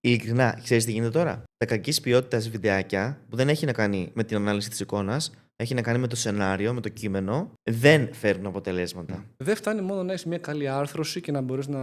Ειλικρινά, ξέρεις τι γίνεται τώρα? Τα κακής ποιότητας βιντεάκια, που δεν έχει να κάνει με την ανάλυση της εικόνας, έχει να κάνει με το σενάριο, με το κείμενο, δεν φέρνουν αποτελέσματα. Δεν φτάνει μόνο να έχεις μια καλή άρθρωση και να μπορείς να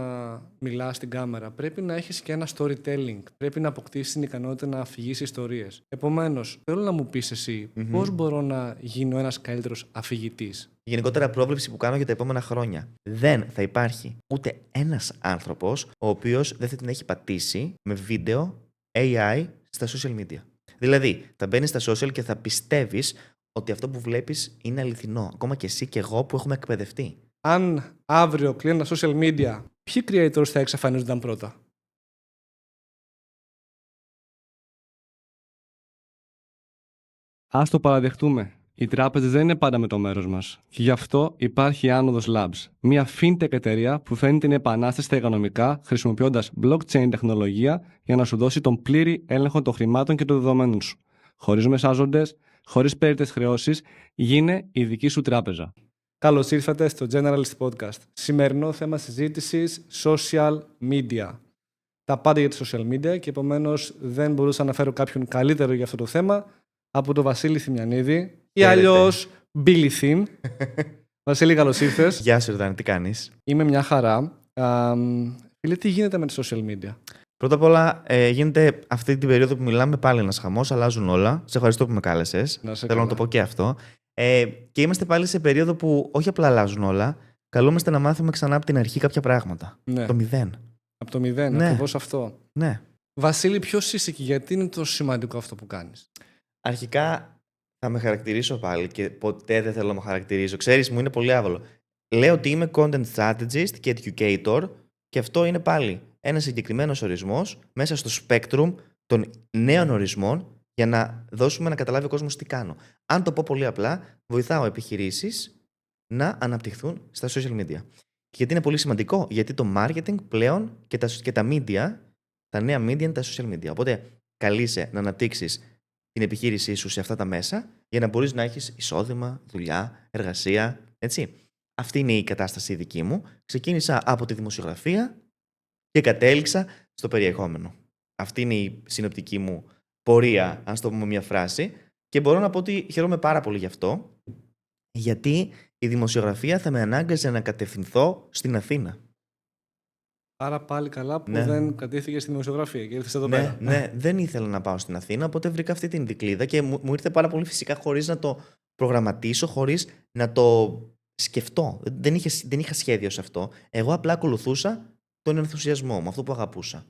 μιλάς στην κάμερα. Πρέπει να έχεις και ένα storytelling. Πρέπει να αποκτήσεις την ικανότητα να αφηγήσεις ιστορίες. Επομένως, θέλω να μου πεις εσύ πώς μπορώ να γίνω ένας καλύτερος αφηγητής. Γενικότερα, πρόβλεψη που κάνω για τα επόμενα χρόνια. Δεν θα υπάρχει ούτε ένας άνθρωπος ο οποίος δεν θα την έχει πατήσει με βίντεο AI στα social media. Δηλαδή, θα μπαίνεις στα social και θα πιστεύεις ότι αυτό που βλέπεις είναι αληθινό. Ακόμα και εσύ και εγώ που έχουμε εκπαιδευτεί. Αν αύριο κλείνω τα social media, ποιοι creators θα εξαφανίζονταν πρώτα? Ας το παραδεχτούμε. Οι τράπεζες δεν είναι πάντα με το μέρος μας. Και γι' αυτό υπάρχει η Άνοδος Labs, μια fintech εταιρεία που φέρνει την επανάσταση στα οικονομικά χρησιμοποιώντας blockchain τεχνολογία για να σου δώσει τον πλήρη έλεγχο των χρημάτων και των δεδομένων σου. Χωρίς μεσάζοντες, χωρίς περίττες χρεώσεις, γίνε η δική σου τράπεζα. Καλώς ήρθατε στο Generalist Podcast. Σημερινό θέμα συζήτησης social media. Τα πάντα για τα social media και επομένως δεν μπορούσα να φέρω κάποιον καλύτερο για αυτό το θέμα από τον Βασίλη Θημιανίδη ή αλλιώς Billy Thin. Βασίλη, καλώς ήρθες. Γεια σου, Ρδάνη, τι κάνεις? Είμαι μια χαρά. Φίλε, τι γίνεται με τα social media? Πρώτα απ' όλα, γίνεται αυτή την περίοδο που μιλάμε πάλι ένας χαμός, αλλάζουν όλα. Σε ευχαριστώ που με κάλεσες. Θέλω να το πω και αυτό. Και είμαστε πάλι σε περίοδο που όχι απλά αλλάζουν όλα, καλούμαστε να μάθουμε ξανά από την αρχή κάποια πράγματα. Ναι. Το 0. Από το 0, Ναι. ακριβώς αυτό. Ναι. Βασίλη, ποιος είσαι και γιατί είναι τόσο σημαντικό αυτό που κάνεις? Αρχικά θα με χαρακτηρίσω πάλι και ποτέ δεν θέλω να με χαρακτηρίζω. Ξέρεις, μου είναι πολύ άβολο. Λέω ότι είμαι content strategist και educator και αυτό είναι πάλι ένας συγκεκριμένος ορισμός μέσα στο spectrum των νέων ορισμών για να δώσουμε να καταλάβει ο κόσμος τι κάνω. Αν το πω πολύ απλά, βοηθάω επιχειρήσεις να αναπτυχθούν στα social media. Και γιατί είναι πολύ σημαντικό? Γιατί το marketing πλέον και τα media, τα νέα media είναι τα social media. Οπότε καλείσαι να αναπτύξεις την επιχείρησή σου σε αυτά τα μέσα για να μπορείς να έχεις εισόδημα, δουλειά, εργασία, έτσι. Αυτή είναι η κατάσταση δική μου. Ξεκίνησα από τη δημοσιογραφία και κατέληξα στο περιεχόμενο. Αυτή είναι η συνοπτική μου πορεία, αν στο πούμε μια φράση. Και μπορώ να πω ότι χαίρομαι πάρα πολύ γι' αυτό, γιατί η δημοσιογραφία θα με ανάγκαζε να κατευθυνθώ στην Αθήνα. Άρα πάλι καλά που Ναι. δεν κατήχε στη δημοσιογραφία και ήρθες εδώ πέρα. Ναι, δεν ήθελα να πάω στην Αθήνα, οπότε βρήκα αυτή την δικλείδα και μου ήρθε πάρα πολύ φυσικά χωρίς να το προγραμματίσω, χωρίς να το σκεφτώ. Δεν είχα σχέδιο σε αυτό. Εγώ απλά ακολουθούσα τον ενθουσιασμό μου, αυτό που αγαπούσα.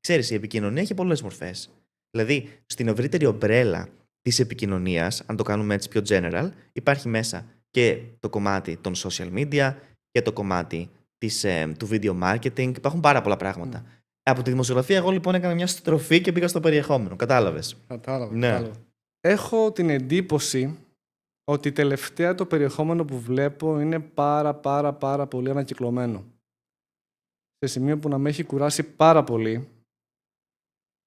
Ξέρεις, η επικοινωνία έχει πολλές μορφές. Δηλαδή, στην ευρύτερη ομπρέλα της επικοινωνίας, αν το κάνουμε έτσι πιο general, υπάρχει μέσα και το κομμάτι των social media και το κομμάτι του video marketing. Υπάρχουν πάρα πολλά πράγματα. Από τη δημοσιογραφία, εγώ λοιπόν έκανα μια στροφή και πήγα στο περιεχόμενο. Κατάλαβες? Κατάλαβα. Ναι. Κατάλαβα. Έχω την εντύπωση ότι τελευταία το περιεχόμενο που βλέπω είναι πάρα πολύ ανακυκλωμένο. Σε σημείο που να με έχει κουράσει πάρα πολύ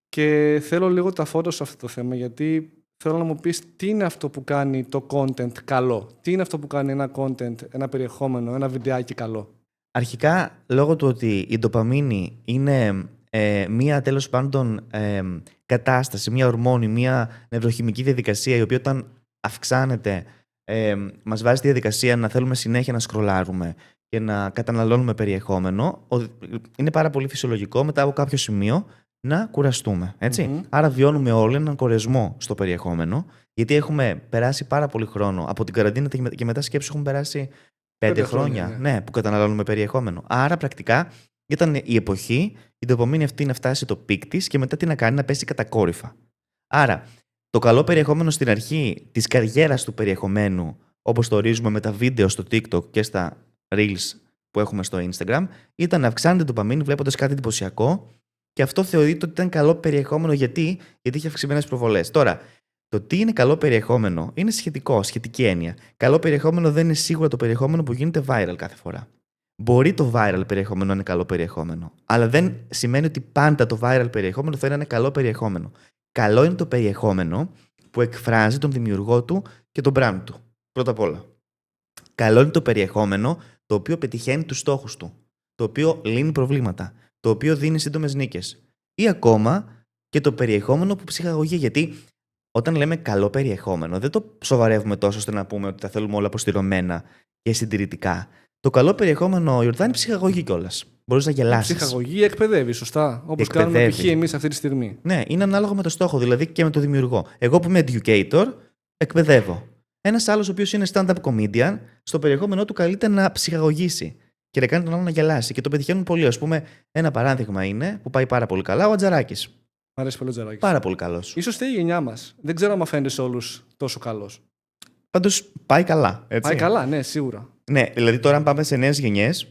και θέλω λίγο τα φώτα σε αυτό το θέμα, γιατί θέλω να μου πεις τι είναι αυτό που κάνει το content καλό. Τι είναι αυτό που κάνει ένα content, ένα περιεχόμενο, ένα βιντεάκι καλό. Αρχικά, λόγω του ότι η ντοπαμίνη είναι μία τέλος πάντων κατάσταση, μία ορμόνη, μία νευροχημική διαδικασία η οποία όταν αυξάνεται μας βάζει τη διαδικασία να θέλουμε συνέχεια να σκρολάρουμε και να καταναλώνουμε περιεχόμενο, είναι πάρα πολύ φυσιολογικό μετά από κάποιο σημείο να κουραστούμε. Έτσι. Άρα βιώνουμε όλοι έναν κορεσμό στο περιεχόμενο, γιατί έχουμε περάσει πάρα πολύ χρόνο από την καραντίνα και μετά σκέψου έχουμε περάσει 5 χρόνια ναι, που καταναλώνουμε περιεχόμενο. Άρα πρακτικά ήταν η εποχή η ντοπαμίνη αυτή να φτάσει το πικ της και μετά τι να κάνει, να πέσει κατακόρυφα. Άρα το καλό περιεχόμενο στην αρχή της καριέρας του περιεχομένου, όπως το ορίζουμε με τα βίντεο στο TikTok και στα Reels που έχουμε στο Instagram, ήταν να αυξάνεται την ντοπαμίνη βλέποντας κάτι εντυπωσιακό και αυτό θεωρείται ότι ήταν καλό περιεχόμενο γιατί είχε αυξημένες προβολές. Τώρα, το τι είναι καλό περιεχόμενο είναι σχετική έννοια. Καλό περιεχόμενο δεν είναι σίγουρα το περιεχόμενο που γίνεται viral κάθε φορά. Μπορεί το viral περιεχόμενο να είναι καλό περιεχόμενο, αλλά δεν σημαίνει ότι πάντα το viral περιεχόμενο θα είναι καλό περιεχόμενο. Καλό είναι το περιεχόμενο που εκφράζει τον δημιουργό του και τον brand του. Πρώτα απ' όλα. Καλό είναι το περιεχόμενο το οποίο πετυχαίνει τους στόχους του, το οποίο λύνει προβλήματα, το οποίο δίνει σύντομες νίκες. ή ακόμα και το περιεχόμενο που ψυχαγωγεί. Γιατί όταν λέμε καλό περιεχόμενο, δεν το σοβαρεύουμε τόσο ώστε να πούμε ότι τα θέλουμε όλα αποστηρωμένα και συντηρητικά. Το καλό περιεχόμενο, Ιορδάνη, ψυχαγωγεί κιόλας. Μπορείς να γελάσεις. Ψυχαγωγή εκπαιδεύει, σωστά. Όπως κάνουμε π.χ. εμείς αυτή τη στιγμή. Ναι, είναι ανάλογα με το στόχο, δηλαδή και με το δημιουργό. Εγώ που είμαι educator, εκπαιδεύω. Ένας άλλος ο οποίος είναι stand-up comedian, στο περιεχόμενό του καλείται να ψυχαγωγήσει και να κάνει τον άλλο να γελάσει. Και το πετυχαίνουν πολύ. Ας πούμε, ένα παράδειγμα είναι που πάει πάρα πολύ καλά, ο Ατζαράκης. Μ' αρέσει πολύ ο Τζαράκης. Πάρα πολύ καλός. Ίσως φταίει η γενιά μας. Δεν ξέρω αν φαίνεται σε όλους τόσο καλός. Πάντως πάει καλά. Έτσι. Πάει καλά, ναι, σίγουρα. Ναι, δηλαδή τώρα, αν πάμε σε νέες γενιές,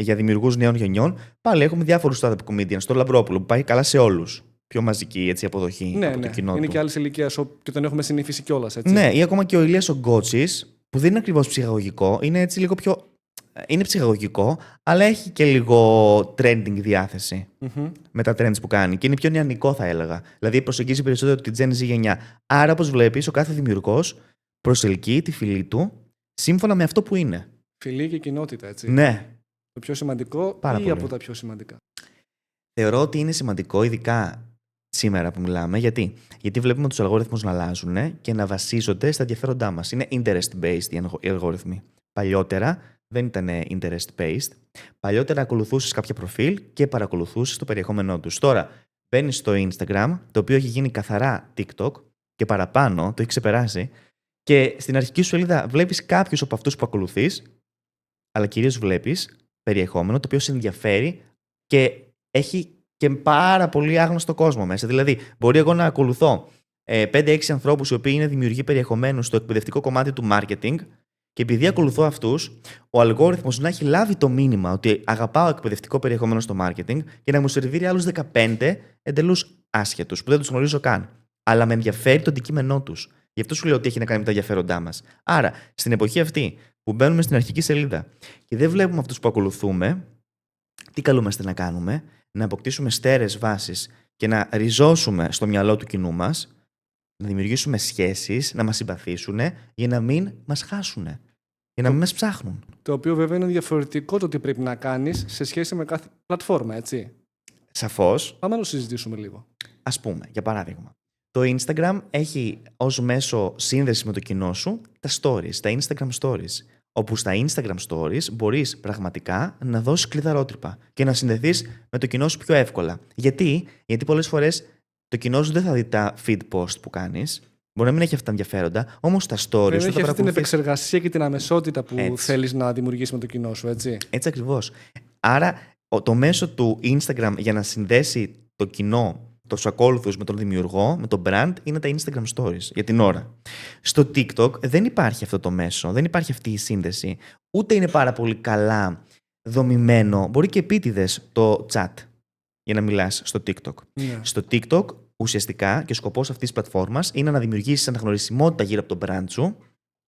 για δημιουργούς νέων γενιών, πάλι έχουμε διάφορους stand-up comedians. Το Λαμπρόπουλο που πάει καλά σε όλους. Πιο μαζική έτσι, αποδοχή Ναι, από ναι. το κοινό Είναι του. και άλλη ηλικία και τον έχουμε συνηθίσει κιόλας. Έτσι. Ναι, ή ακόμα και ο Ηλίας ο Γκότσης, που δεν είναι ακριβώς ψυχαγωγικό, είναι έτσι λίγο πιο. Είναι ψυχαγωγικό, αλλά έχει και λίγο trending διάθεση με τα trends που κάνει. Και είναι πιο νεανικό, θα έλεγα. Δηλαδή προσεγγίζει περισσότερο την Gen Z γενιά. Άρα, όπως βλέπεις, ο κάθε δημιουργός προσελκύει τη φυλή του σύμφωνα με αυτό που είναι. Φιλή και κοινότητα, έτσι. Ναι. Το πιο σημαντικό Πάρα ή πολύ. από τα πιο σημαντικά. Θεωρώ ότι είναι σημαντικό, ειδικά σήμερα που μιλάμε. Γιατί βλέπουμε τους αλγόριθμους να αλλάζουν και να βασίζονται στα ενδιαφέροντά μας. Είναι interest-based οι αλγόριθμοι. Παλιότερα δεν ήταν interest-based. Παλιότερα ακολουθούσες κάποια προφίλ και παρακολουθούσες το περιεχόμενό τους. Τώρα μπαίνεις στο Instagram, το οποίο έχει γίνει καθαρά TikTok και παραπάνω, το έχει ξεπεράσει. Και στην αρχική σου σελίδα βλέπεις κάποιους από αυτούς που ακολουθείς, αλλά κυρίως βλέπεις περιεχόμενο το οποίο σε ενδιαφέρει και έχει και πάρα πολύ άγνωστο κόσμο μέσα. Δηλαδή, μπορεί εγώ να ακολουθώ 5-6 ανθρώπους οι οποίοι είναι δημιουργοί περιεχομένου στο εκπαιδευτικό κομμάτι του marketing και επειδή ακολουθώ αυτούς, ο αλγόριθμος να έχει λάβει το μήνυμα ότι αγαπάω εκπαιδευτικό περιεχομένο στο marketing και να μου σερβίρει άλλους 15 εντελώς άσχετους που δεν τους γνωρίζω καν. Αλλά με ενδιαφέρει το αντικείμενό τους. Γι' αυτό σου λέω ότι έχει να κάνει με τα ενδιαφέροντά μας. Άρα, στην εποχή αυτή που μπαίνουμε στην αρχική σελίδα και δεν βλέπουμε αυτούς που ακολουθούμε, τι καλούμαστε να κάνουμε? Να αποκτήσουμε στέρεες βάσεις και να ριζώσουμε στο μυαλό του κοινού μας, να δημιουργήσουμε σχέσεις, να μας συμπαθήσουν για να μην μας χάσουν, για να μην μας ψάχνουν. Το οποίο βέβαια είναι διαφορετικό το τι πρέπει να κάνεις σε σχέση με κάθε πλατφόρμα, έτσι. Σαφώς. Πάμε να το συζητήσουμε λίγο. Ας πούμε, για παράδειγμα, το Instagram έχει ως μέσο σύνδεση με το κοινό σου τα stories, τα Instagram stories. Όπου στα Instagram stories μπορείς πραγματικά να δώσεις κλειδαρότρυπα και να συνδεθείς με το κοινό σου πιο εύκολα. Γιατί πολλές φορές το κοινό σου δεν θα δει τα feed post που κάνεις. Μπορεί να μην έχει αυτά τα ενδιαφέροντα, όμως τα stories. Δεν έχει αυτή την επεξεργασία και την αμεσότητα που θέλεις να δημιουργήσεις με το κοινό σου, έτσι. Έτσι ακριβώς. Άρα το μέσο του Instagram για να συνδέσει το κοινό, τους ακόλουθους με τον δημιουργό, με τον brand, είναι τα Instagram Stories για την ώρα. Στο TikTok δεν υπάρχει αυτό το μέσο, δεν υπάρχει αυτή η σύνδεση. Ούτε είναι πάρα πολύ καλά δομημένο, μπορεί και επίτηδες το chat για να μιλάς στο TikTok. Ναι. Στο TikTok ουσιαστικά και ο σκοπός αυτής της πλατφόρμας είναι να δημιουργήσεις αναγνωρισιμότητα γύρω από το brand σου,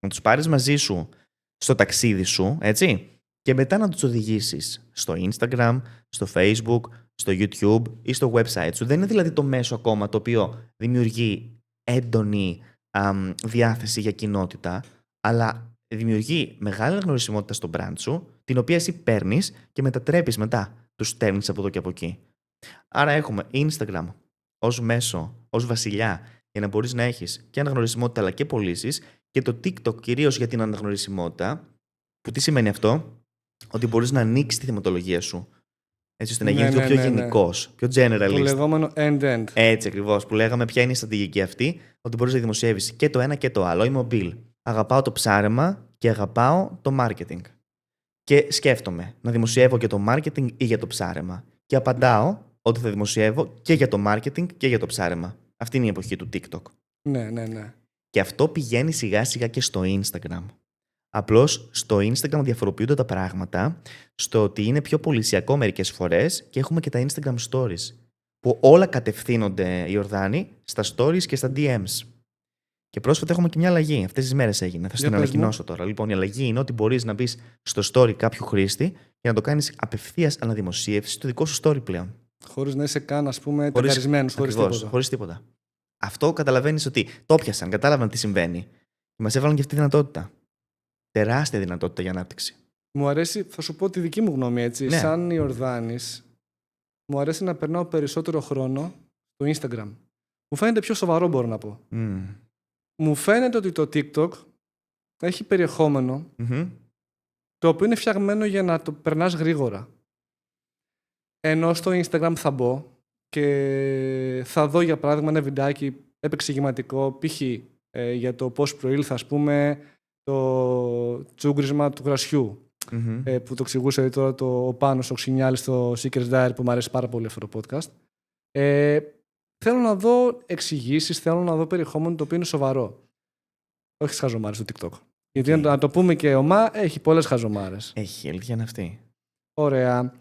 να τους πάρεις μαζί σου στο ταξίδι σου, έτσι, και μετά να τους οδηγήσεις στο Instagram, στο Facebook, στο YouTube ή στο website σου. Δεν είναι δηλαδή το μέσο ακόμα το οποίο δημιουργεί έντονη διάθεση για κοινότητα, αλλά δημιουργεί μεγάλη αναγνωρισιμότητα στο brand σου, την οποία εσύ παίρνεις και μετατρέπεις μετά, τους στέλνεις από εδώ και από εκεί. Άρα έχουμε Instagram ως μέσο, ως βασιλιά, για να μπορείς να έχεις και αναγνωρισιμότητα αλλά και πωλήσεις, και το TikTok κυρίως για την αναγνωρισιμότητα, που τι σημαίνει αυτό? Ότι μπορείς να ανοίξεις τη θεματολογία σου, έτσι ώστε να γίνεις πιο γενικός, πιο generalist. Το λεγόμενο end-end. Έτσι ακριβώς, που λέγαμε ποια είναι η στρατηγική αυτή, ότι μπορείς να δημοσιεύεις και το ένα και το άλλο. Είμαι ο Bill. Αγαπάω το ψάρεμα και αγαπάω το marketing. Και σκέφτομαι να δημοσιεύω και το marketing ή για το ψάρεμα. Και απαντάω ότι θα δημοσιεύω και για το marketing και για το ψάρεμα. Αυτή είναι η εποχή του TikTok. Ναι. Και αυτό πηγαίνει σιγά σιγά και στο Instagram. Απλώς στο Instagram διαφοροποιούνται τα πράγματα στο ότι είναι πιο πωλησιακό μερικές φορές και έχουμε και τα Instagram Stories, που όλα κατευθύνονται, Ιορδάνη, στα Stories και στα DMs. Και πρόσφατα έχουμε και μια αλλαγή. Αυτές τις μέρες έγινε. Θα την ανακοινώσω τώρα. Λοιπόν, η αλλαγή είναι ότι μπορείς να μπεις στο story κάποιου χρήστη και να το κάνεις απευθείας αναδημοσίευση στο δικό σου story πλέον. Χωρίς να είσαι καν, ας πούμε, ταγκαρισμένος, χωρίς τίποτα. Αυτό καταλαβαίνεις ότι το πιασαν, κατάλαβαν τι συμβαίνει. Και μας έβαλαν και αυτή τη δυνατότητα. Τεράστια δυνατότητα για ανάπτυξη. Μου αρέσει, θα σου πω τη δική μου γνώμη, έτσι. Ναι. Σαν Ιορδάνης, μου αρέσει να περνάω περισσότερο χρόνο στο Instagram. Μου φαίνεται πιο σοβαρό, μπορώ να πω. Μου φαίνεται ότι το TikTok έχει περιεχόμενο το οποίο είναι φτιαγμένο για να το περνάς γρήγορα. Ενώ στο Instagram θα μπω και θα δω, για παράδειγμα, ένα βιντεάκι επεξηγηματικό, π.χ. για το πώς προήλθε, ας πούμε, το τσούγκρισμα του γρασιού, που το εξηγούσε τώρα ο Πάνος ο Ξινιάλης στο Seeker's Diary, που μου αρέσει πάρα πολύ αυτό το podcast. Θέλω να δω εξηγήσεις, θέλω να δω περιεχόμενο το οποίο είναι σοβαρό. Όχι τις χαζομάρες του TikTok. Γιατί να το πούμε και ομά, έχει πολλές χαζομάρες. Έχει, αλήθεια είναι αυτή. Ωραία.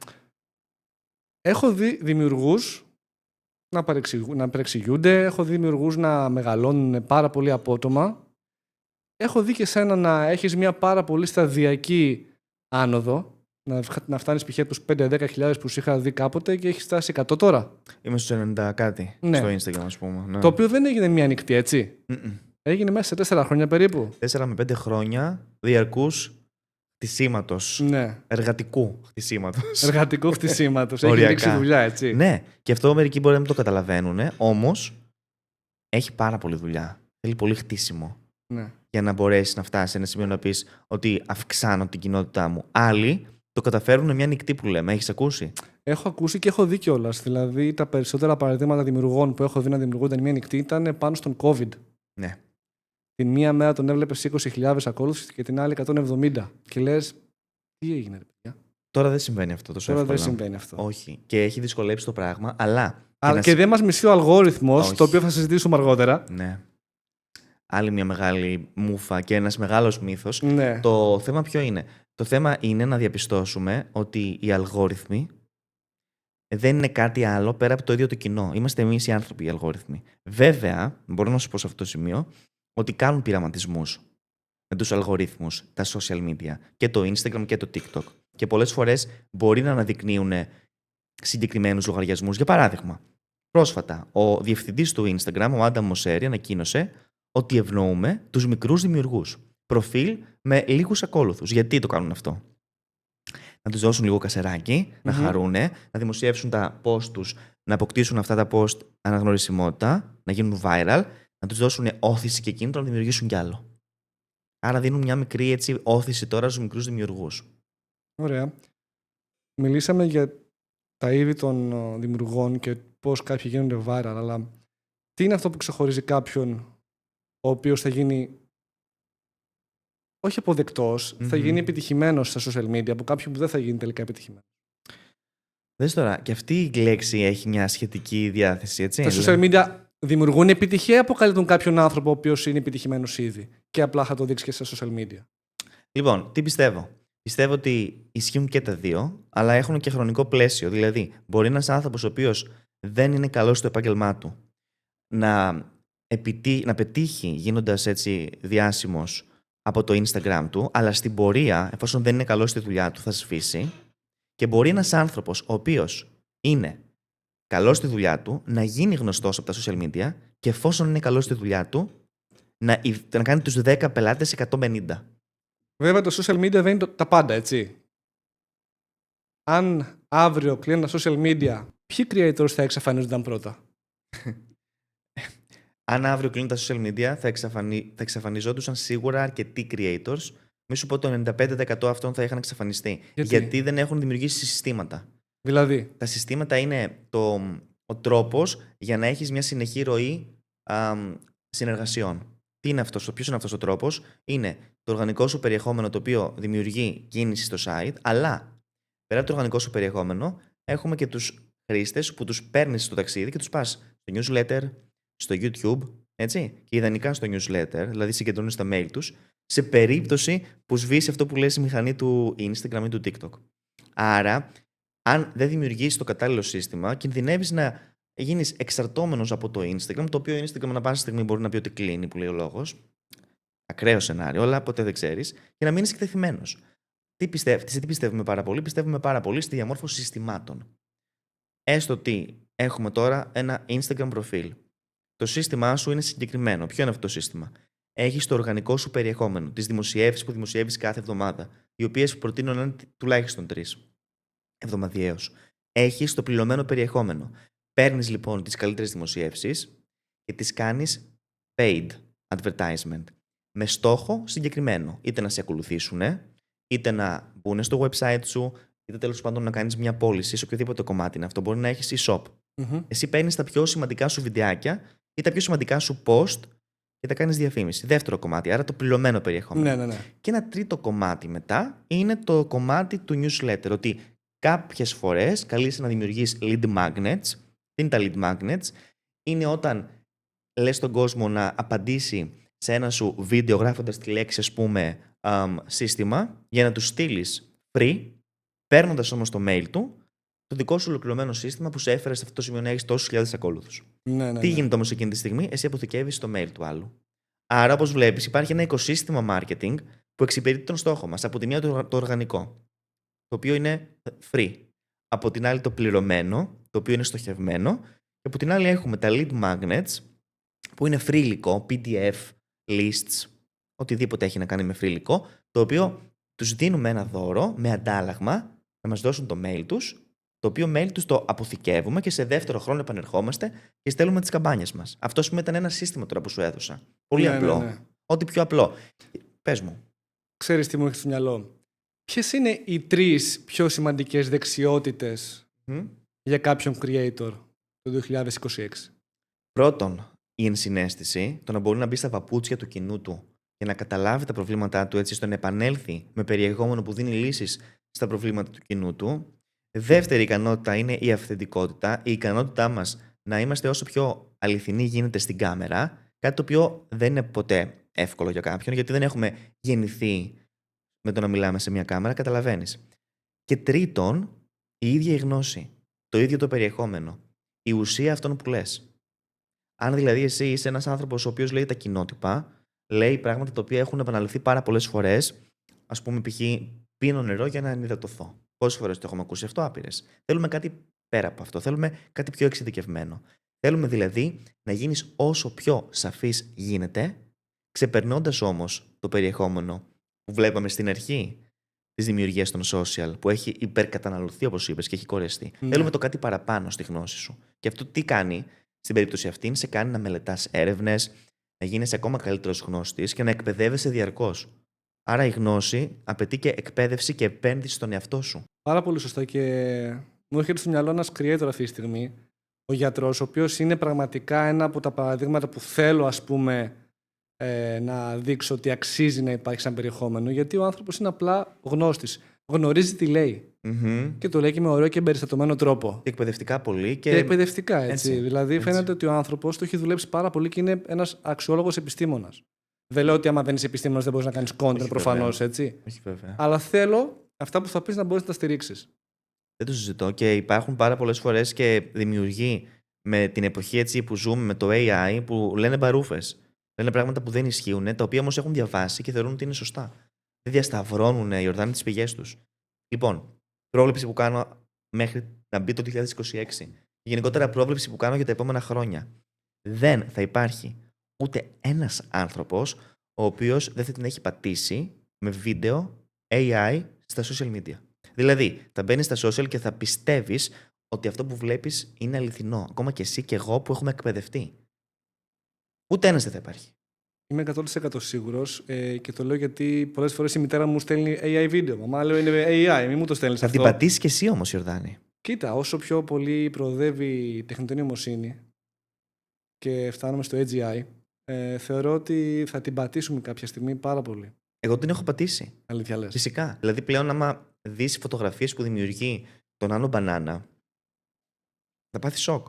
Έχω δει δημιουργούς να παρεξηγούνται, έχω δει δημιουργούς να μεγαλώνουν πάρα πολύ απότομα. Έχω δει και σένα να έχεις μια πάρα πολύ σταδιακή άνοδο, να φτάνεις π.χ. τους 5-10 χιλιάδες που σου είχα δει κάποτε και έχεις φτάσει 100 τώρα. Είμαι στους 90 κάτι στο Instagram, ας πούμε. Ναι. Το οποίο δεν έγινε μια νυχτή, έτσι. Έγινε μέσα σε 4 χρόνια περίπου. 4 με 5 χρόνια διαρκούς χτισήματος. Ναι. Εργατικού χτισήματος. Εργατικού χτισήματος. Έχει ρίξει δουλειά, έτσι. Ναι, και αυτό μερικοί μπορεί να μην το καταλαβαίνουν, όμως έχει πάρα πολύ δουλειά. Θέλει πολύ χτίσιμο. Ναι. Για να μπορέσει να φτάσει σε ένα σημείο να πεις ότι αυξάνω την κοινότητά μου. Άλλοι το καταφέρουν μια νυχτή που λέμε. Έχεις ακούσει? Έχω ακούσει και έχω δει κιόλας. Δηλαδή, τα περισσότερα παραδείγματα δημιουργών που έχω δει να δημιουργούνται μια νυχτή ήταν πάνω στον COVID. Ναι. Την μία μέρα τον έβλεπες 20.000 ακόλουθους και την άλλη 170. Και λες, τι έγινε, ρε παιδιά. Τώρα δεν συμβαίνει αυτό τόσο εύκολα. Τώρα δεν συμβαίνει αυτό. Όχι. Και έχει δυσκολέψει το πράγμα, αλλά. Και δεν μας μισεί ο αλγόριθμος, το οποίο θα συζητήσουμε αργότερα. Ναι. Άλλη μια μεγάλη μούφα και ένας μεγάλος μύθος. Ναι. Το θέμα ποιο είναι? Το θέμα είναι να διαπιστώσουμε ότι οι αλγόριθμοι δεν είναι κάτι άλλο πέρα από το ίδιο το κοινό. Είμαστε εμείς οι άνθρωποι οι αλγόριθμοι. Βέβαια, μπορώ να σου πω σε αυτό το σημείο ότι κάνουν πειραματισμούς με τους αλγορίθμους, τα social media, και το Instagram και το TikTok. Και πολλές φορές μπορεί να αναδεικνύουν συγκεκριμένους λογαριασμούς. Για παράδειγμα, πρόσφατα ο διευθυντής του Instagram, ο Άνταμ Μοσέρι, ανακοίνωσε ότι ευνοούμε τους μικρούς δημιουργούς. Προφίλ με λίγους ακόλουθους. Γιατί το κάνουν αυτό? Να τους δώσουν λίγο κασεράκι, να χαρούνε, να δημοσιεύσουν τα post τους, να αποκτήσουν αυτά τα post αναγνωρισιμότητα, να γίνουν viral, να τους δώσουν όθηση και κίνητρο να δημιουργήσουν κι άλλο. Άρα δίνουν μια μικρή έτσι, όθηση τώρα στους μικρούς δημιουργούς. Ωραία. Μιλήσαμε για τα είδη των δημιουργών και πώς κάποιοι γίνονται viral, αλλά τι είναι αυτό που ξεχωρίζει κάποιον ο οποίος θα γίνει όχι αποδεκτός, θα γίνει επιτυχημένος στα social media από κάποιον που δεν θα γίνει τελικά επιτυχημένος? Δες τώρα, και αυτή η λέξη έχει μια σχετική διάθεση, έτσι. Τα social media δημιουργούν επιτυχία ή αποκαλύπτουν κάποιον άνθρωπο ο οποίος είναι επιτυχημένος ήδη και απλά θα το δείξει και στα social media? Λοιπόν, τι πιστεύω? Πιστεύω ότι ισχύουν και τα δύο, αλλά έχουν και χρονικό πλαίσιο. Δηλαδή, μπορεί ένας άνθρωπος ο οποίος δεν είναι καλός στο επάγγελμά του να πετύχει γίνοντας έτσι διάσημος από το Instagram του, αλλά στην πορεία, εφόσον δεν είναι καλός στη δουλειά του, θα σφίσει. Και μπορεί ένας άνθρωπος ο οποίος είναι καλός στη δουλειά του να γίνει γνωστός από τα social media και εφόσον είναι καλός στη δουλειά του να κάνει τους 10 πελάτες 150. Βέβαια, το social media δεν είναι τα πάντα, έτσι. Αν αύριο κλείνουν τα social media, ποιοι creators θα εξαφανίζονταν πρώτα? Αν αύριο κλείνουν τα social media, θα εξαφανιζόντουσαν σίγουρα αρκετοί creators. Μη σου πω το 95% αυτών θα είχαν εξαφανιστεί. Γιατί δεν έχουν δημιουργήσει συστήματα. Δηλαδή. Τα συστήματα είναι ο τρόπος για να έχεις μια συνεχή ροή συνεργασιών. Ποιος είναι αυτός ο τρόπος? Είναι το οργανικό σου περιεχόμενο το οποίο δημιουργεί κίνηση στο site, αλλά πέρα από το οργανικό σου περιεχόμενο, έχουμε και τους χρήστες που τους παίρνεις στο ταξίδι και τους πας στο newsletter, στο YouTube, έτσι, και ιδανικά στο newsletter, δηλαδή συγκεντρώνεις τα mail τους, σε περίπτωση που σβήσει αυτό που λέει η μηχανή του Instagram ή του TikTok. Άρα, αν δεν δημιουργήσεις το κατάλληλο σύστημα, κινδυνεύεις να γίνεις εξαρτώμενος από το Instagram, το οποίο Instagram ανά πάσα στιγμή μπορεί να πει ότι κλείνει, που λέει ο λόγος. Ακραίο σενάριο, αλλά ποτέ δεν ξέρεις, και να μείνεις εκτεθειμένος. Τι πιστεύουμε πάρα πολύ? Πιστεύουμε πάρα πολύ στη διαμόρφωση συστημάτων. Έστω ότι έχουμε τώρα ένα Instagram προφίλ. Το σύστημά σου είναι συγκεκριμένο. Ποιο είναι αυτό το σύστημα? Έχεις το οργανικό σου περιεχόμενο, τις δημοσιεύσεις που δημοσιεύεις κάθε εβδομάδα, οι οποίες προτείνω να είναι τουλάχιστον 3 εβδομαδιαίως. έχεις το πληρωμένο περιεχόμενο. Παίρνεις λοιπόν τις καλύτερες δημοσιεύσεις και τις κάνεις paid advertisement με στόχο συγκεκριμένο. Είτε να σε ακολουθήσουν, είτε να μπουν στο website σου, είτε τέλος πάντων να κάνεις μια πώληση σε οποιοδήποτε κομμάτι είναι αυτό. Μπορεί να έχεις e-shop. Εσύ παίρνεις τα πιο σημαντικά σου βιντεάκια ή τα πιο σημαντικά σου post και τα κάνεις διαφήμιση. Δεύτερο κομμάτι, άρα το πληρωμένο περιεχόμενο. Ναι. Και ένα τρίτο κομμάτι μετά είναι το κομμάτι του newsletter. Ότι κάποιες φορές καλείσαι να δημιουργείς lead magnets. Τι είναι τα lead magnets? Είναι όταν λες στον κόσμο να απαντήσει σε ένα σου βίντεο γράφοντας τη λέξη, ας πούμε, σύστημα, για να του στείλεις free, παίρνοντας όμως το mail του, το δικό σου ολοκληρωμένο σύστημα που σε έφερε σε αυτό το σημείο να έχεις τόσους χιλιάδες ακόλουθους. Τι γίνεται όμως εκείνη τη στιγμή? Εσύ αποθηκεύεις το mail του άλλου. Άρα, όπως βλέπεις, υπάρχει ένα οικοσύστημα marketing που εξυπηρετεί τον στόχο μας. Από τη μία το οργανικό, το οποίο είναι free. Από την άλλη το πληρωμένο, το οποίο είναι στοχευμένο. Και από την άλλη έχουμε τα lead magnets, που είναι free υλικό, PDF, lists, οτιδήποτε έχει να κάνει με free υλικό, το οποίο τους δίνουμε ένα δώρο με αντάλλαγμα να μας δώσουν το mail τους, το οποίο mail τους το αποθηκεύουμε και σε δεύτερο χρόνο επανερχόμαστε και στέλνουμε τις καμπάνιες μας. Αυτό, ας πούμε, ήταν ένα σύστημα τώρα που σου έδωσα. Πολύ απλό. Ναι. Ό,τι πιο απλό. Πες μου. Ξέρεις τι μου έχει στο μυαλό? Ποιες είναι οι 3 πιο σημαντικές δεξιότητες για κάποιον creator το 2026? Πρώτον, η ενσυναίσθηση, το να μπορεί να μπει στα παπούτσια του κοινού του και να καταλάβει τα προβλήματά του, έτσι ώστε να επανέλθει με περιεχόμενο που δίνει λύσεις στα προβλήματα του κοινού του. Δεύτερη ικανότητα είναι η αυθεντικότητα, η ικανότητά μας να είμαστε όσο πιο αληθινοί γίνεται στην κάμερα, κάτι το οποίο δεν είναι ποτέ εύκολο για κάποιον, γιατί δεν έχουμε γεννηθεί με το να μιλάμε σε μια κάμερα, καταλαβαίνεις. Και τρίτον, η ίδια η γνώση, το ίδιο το περιεχόμενο, η ουσία αυτών που λες. Αν δηλαδή εσύ είσαι ένας άνθρωπος ο οποίος λέει τα κοινότυπα, λέει πράγματα τα οποία έχουν επαναληφθεί πάρα πολλές φορές, ας πούμε, π.χ. πίνω νερό για να ενυδατωθώ. Πόσες φορές το έχουμε ακούσει αυτό? Άπειρες. Θέλουμε κάτι πέρα από αυτό. Θέλουμε κάτι πιο εξειδικευμένο. Θέλουμε δηλαδή να γίνεις όσο πιο σαφής γίνεται, ξεπερνώντας όμως το περιεχόμενο που βλέπαμε στην αρχή της δημιουργίας των social, που έχει υπερκαταναλωθεί, όπως είπες, και έχει κορεστεί. Θέλουμε το κάτι παραπάνω στη γνώση σου. Και αυτό τι κάνει? Στην περίπτωση αυτή, σε κάνει να μελετάς έρευνες, να γίνεις ακόμα καλύτερος γνώστης και να εκπαιδεύεσαι διαρκώς. Άρα η γνώση απαιτεί και εκπαίδευση και επένδυση στον εαυτό σου. Πάρα πολύ σωστά. Και μου έρχεται στο μυαλό ένας creator αυτή τη στιγμή, ο γιατρός, ο οποίος είναι πραγματικά ένα από τα παραδείγματα που θέλω, ας πούμε, να δείξω ότι αξίζει να υπάρχει σαν περιεχόμενο, γιατί ο άνθρωπος είναι απλά γνώστης. Γνωρίζει τι λέει. Και το λέει και με ωραίο και εμπεριστατωμένο τρόπο. Και εκπαιδευτικά πολύ. Και εκπαιδευτικά, έτσι. Δηλαδή, φαίνεται ότι ο άνθρωπος το έχει δουλέψει πάρα πολύ και είναι ένας αξιόλογος επιστήμονας. Δεν λέω ότι άμα δεν είσαι επιστήμονας δεν μπορείς να κάνεις content, προφανώς, έτσι. Όχι, βέβαια. Αλλά θέλω αυτά που θα πεις να μπορείς να τα στηρίξεις. Δεν το συζητώ και υπάρχουν πάρα πολλές φορές και δημιουργοί με την εποχή έτσι που ζούμε, με το AI, που λένε μπαρούφες. Λένε πράγματα που δεν ισχύουν, τα οποία όμως έχουν διαβάσει και θεωρούν ότι είναι σωστά. Δεν διασταυρώνουν οι Ιορδάνοι τις πηγές τους. Λοιπόν, πρόβλεψη που κάνω μέχρι να μπει το 2026. Και γενικότερα πρόβλεψη που κάνω για τα επόμενα χρόνια. Δεν θα υπάρχει ούτε ένας άνθρωπος ο οποίος δεν θα την έχει πατήσει με βίντεο AI στα social media. Δηλαδή, θα μπαίνεις στα social και θα πιστεύεις ότι αυτό που βλέπεις είναι αληθινό. Ακόμα και εσύ και εγώ που έχουμε εκπαιδευτεί. Ούτε ένας δεν θα υπάρχει. Είμαι 100% σίγουρος και το λέω γιατί πολλές φορές η μητέρα μου στέλνει AI βίντεο. Μαμά, λέω είναι AI, μην μου το στέλνεις αυτό. Θα την πατήσεις και εσύ όμως, Ιορδάνη. Κοίτα, όσο πιο πολύ προοδεύει η τεχνητή νοημοσύνη και φτάνουμε στο AGI, θεωρώ ότι θα την πατήσουμε κάποια στιγμή πάρα πολύ. Εγώ την έχω πατήσει. Αλήθεια λες? Φυσικά. Δηλαδή, πλέον, άμα δεις φωτογραφίες που δημιουργεί τον Άνω Μπανάνα, θα πάθει σοκ.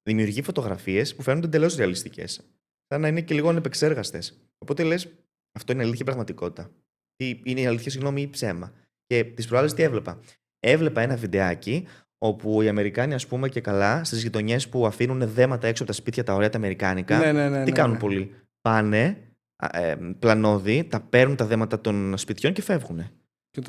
Δημιουργεί φωτογραφίες που φαίνονται εντελώς ρεαλιστικές. Σαν να είναι και λίγο ανεπεξέργαστες. Οπότε λες, αυτό είναι αλήθεια, πραγματικότητα. Τι είναι η αλήθεια, συγγνώμη, ή ψέμα. Και τις προάλλες τι έβλεπα? Έβλεπα ένα βιντεάκι όπου οι Αμερικάνοι, ας πούμε, και καλά, στις γειτονιές που αφήνουν δέματα έξω από τα σπίτια, τα ωραία τα αμερικάνικα, τι κάνουν πολλοί? Πάνε πλανόδι, τα παίρνουν τα δέματα των σπιτιών και φεύγουν.